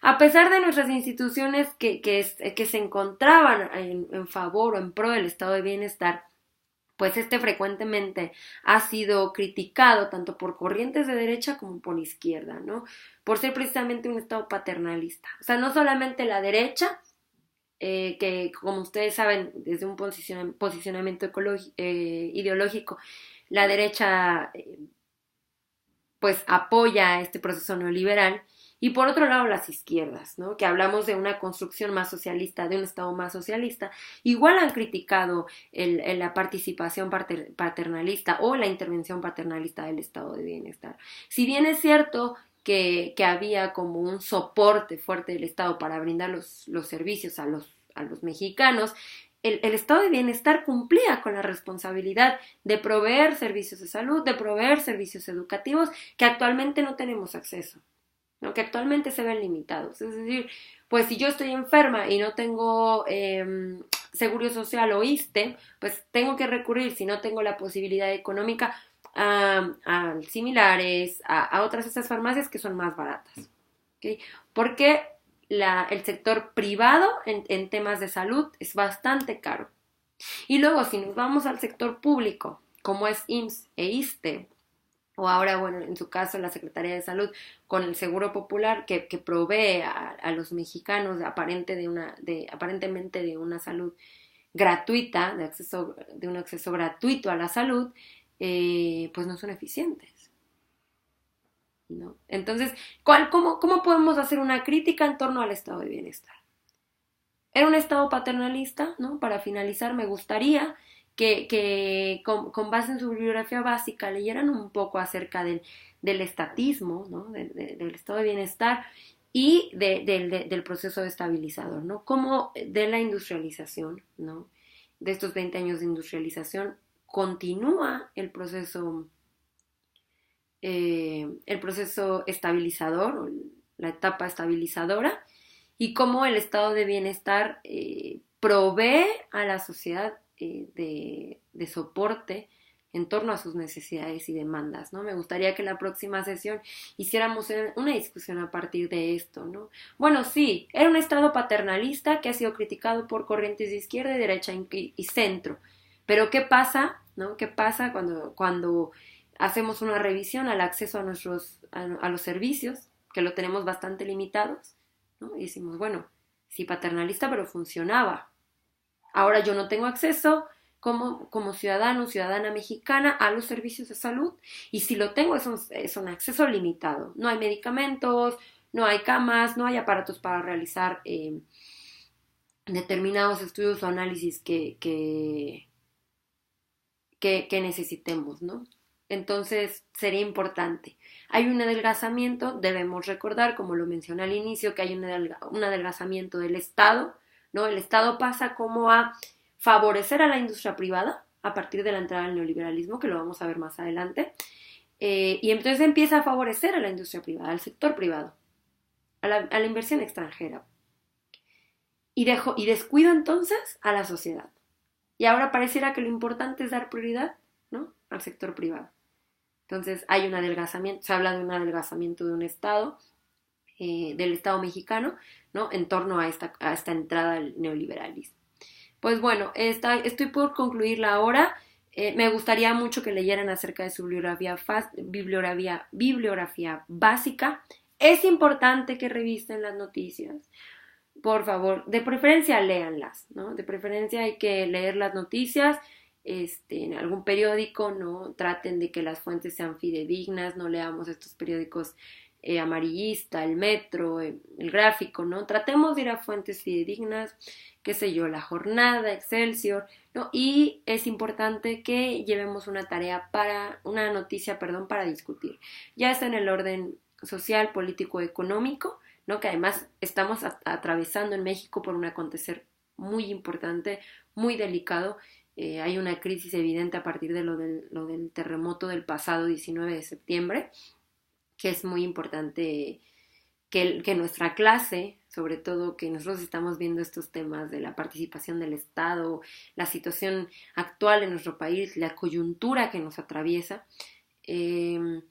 A pesar de nuestras instituciones que se encontraban en favor o en pro del estado de bienestar, pues frecuentemente ha sido criticado tanto por corrientes de derecha como por izquierda, ¿no? Por ser precisamente un estado paternalista. O sea, no solamente la derecha, que como ustedes saben, desde un posicionamiento ideológico, la derecha pues apoya este proceso neoliberal, y por otro lado las izquierdas, ¿no? Que hablamos de una construcción más socialista, de un Estado más socialista, igual han criticado la participación paternalista o la intervención paternalista del Estado de bienestar. Si bien es cierto que había como un soporte fuerte del Estado para brindar los servicios a los mexicanos, el estado de bienestar cumplía con la responsabilidad de proveer servicios de salud, de proveer servicios educativos que actualmente no tenemos acceso, ¿no? Que actualmente se ven limitados. Es decir, pues si yo estoy enferma y no tengo seguro social o ISSSTE, pues tengo que recurrir, si no tengo la posibilidad económica, a similares, a otras esas farmacias que son más baratas, ¿okay? Porque el sector privado en temas de salud es bastante caro. Y luego, si nos vamos al sector público, como es IMSS e ISSSTE, o ahora, bueno, en su caso, la Secretaría de Salud, con el Seguro Popular, que provee a los mexicanos aparentemente de una salud gratuita, de un acceso gratuito a la salud, pues no son eficientes, ¿no? Entonces, ¿cómo podemos hacer una crítica en torno al estado de bienestar? Era un estado paternalista, ¿no? Para finalizar, me gustaría que con base en su bibliografía básica leyeran un poco acerca del estatismo, ¿no? Del estado de bienestar y del proceso estabilizador, ¿no? Como de la industrialización, ¿no? de estos 20 años de industrialización, continúa el proceso estabilizador, o la etapa estabilizadora, y cómo el estado de bienestar provee a la sociedad de soporte en torno a sus necesidades y demandas, ¿no? Me gustaría que en la próxima sesión hiciéramos una discusión a partir de esto, ¿no? Bueno, sí, era un estado paternalista que ha sido criticado por corrientes de izquierda, derecha y centro, pero ¿qué pasa, no? ¿Qué pasa cuando hacemos una revisión al acceso a los servicios, que lo tenemos bastante limitados, ¿no? Y decimos, bueno, sí, paternalista, pero funcionaba. Ahora yo no tengo acceso como ciudadano o ciudadana mexicana a los servicios de salud, y si lo tengo es un acceso limitado. No hay medicamentos, no hay camas, no hay aparatos para realizar determinados estudios o análisis que necesitemos, ¿no? Entonces sería importante. Hay un adelgazamiento, debemos recordar, como lo mencioné al inicio, que hay un adelgazamiento del Estado, ¿no? El Estado pasa como a favorecer a la industria privada a partir de la entrada del neoliberalismo, que lo vamos a ver más adelante, y entonces empieza a favorecer a la industria privada, al sector privado, a la inversión extranjera, y descuido entonces a la sociedad. Y ahora pareciera que lo importante es dar prioridad, ¿no?, al sector privado. Entonces hay un adelgazamiento, se habla de un adelgazamiento de un Estado, del Estado mexicano, ¿no?, en torno a esta entrada al neoliberalismo. Pues bueno, estoy por concluirla ahora. Me gustaría mucho que leyeran acerca de su bibliografía básica. Es importante que revisen las noticias. Por favor, de preferencia léanlas, ¿no? De preferencia hay que leer las noticias en algún periódico, ¿no? Traten de que las fuentes sean fidedignas, no leamos estos periódicos amarillista, el Metro, el Gráfico, ¿no? Tratemos de ir a fuentes fidedignas, qué sé yo, La Jornada, Excelsior, ¿no? Y es importante que llevemos una noticia para discutir. Ya está en el orden social, político, económico, ¿no?, que además estamos atravesando en México por un acontecer muy importante, muy delicado. Hay una crisis evidente a partir de lo del terremoto del pasado 19 de septiembre, que es muy importante que nuestra clase, sobre todo que nosotros estamos viendo estos temas de la participación del Estado, la situación actual en nuestro país, la coyuntura que nos atraviesa, que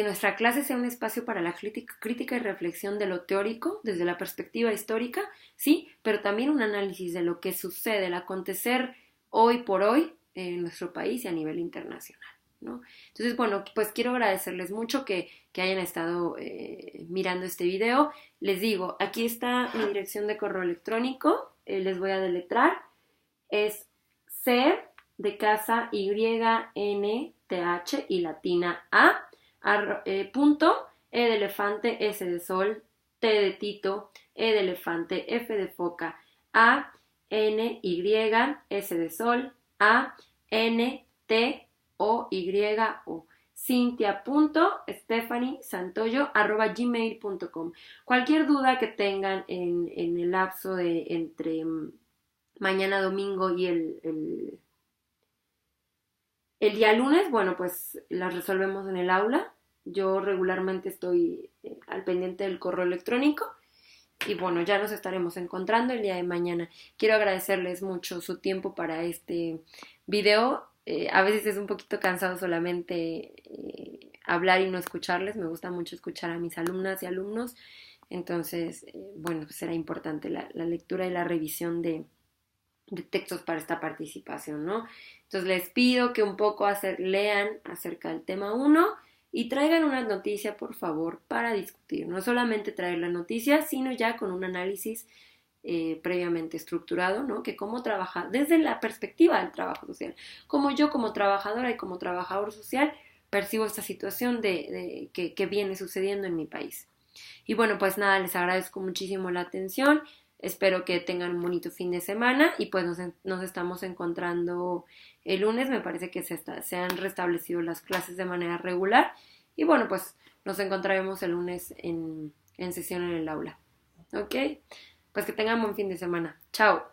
nuestra clase sea un espacio para la crítica y reflexión de lo teórico desde la perspectiva histórica, sí, pero también un análisis de lo que sucede, el acontecer hoy por hoy en nuestro país y a nivel internacional, ¿no? Entonces, bueno, pues quiero agradecerles mucho que hayan estado mirando este video. Les digo, aquí está mi dirección de correo electrónico, les voy a deletrar, es ser de casa YNTH y latina A, punto, E de elefante, S de sol, T de Tito, E de elefante, F de foca, A, N, Y, S de sol, A, N, T, O, Y, O. Cintia.stephanie.santoyo@gmail.com. Cualquier duda que tengan en el lapso de entre mañana domingo y el día lunes, bueno, pues las resolvemos en el aula. Yo regularmente estoy al pendiente del correo electrónico. Y bueno, ya nos estaremos encontrando el día de mañana. Quiero agradecerles mucho su tiempo para este video. A veces es un poquito cansado solamente hablar y no escucharles. Me gusta mucho escuchar a mis alumnas y alumnos. Entonces, bueno, pues será importante la lectura y la revisión de textos para esta participación, ¿no? Entonces les pido que un poco lean acerca del tema 1 y traigan una noticia, por favor, para discutir. No solamente traer la noticia, sino ya con un análisis previamente estructurado, ¿no? Que cómo trabaja desde la perspectiva del trabajo social. Como yo, como trabajadora y como trabajador social, percibo esta situación que viene sucediendo en mi país. Y bueno, pues nada, les agradezco muchísimo la atención. Espero que tengan un bonito fin de semana y pues nos estamos encontrando el lunes. Me parece que se han restablecido las clases de manera regular y bueno, pues nos encontraremos el lunes en sesión en el aula. ¿Ok? Pues que tengan buen fin de semana. Chao.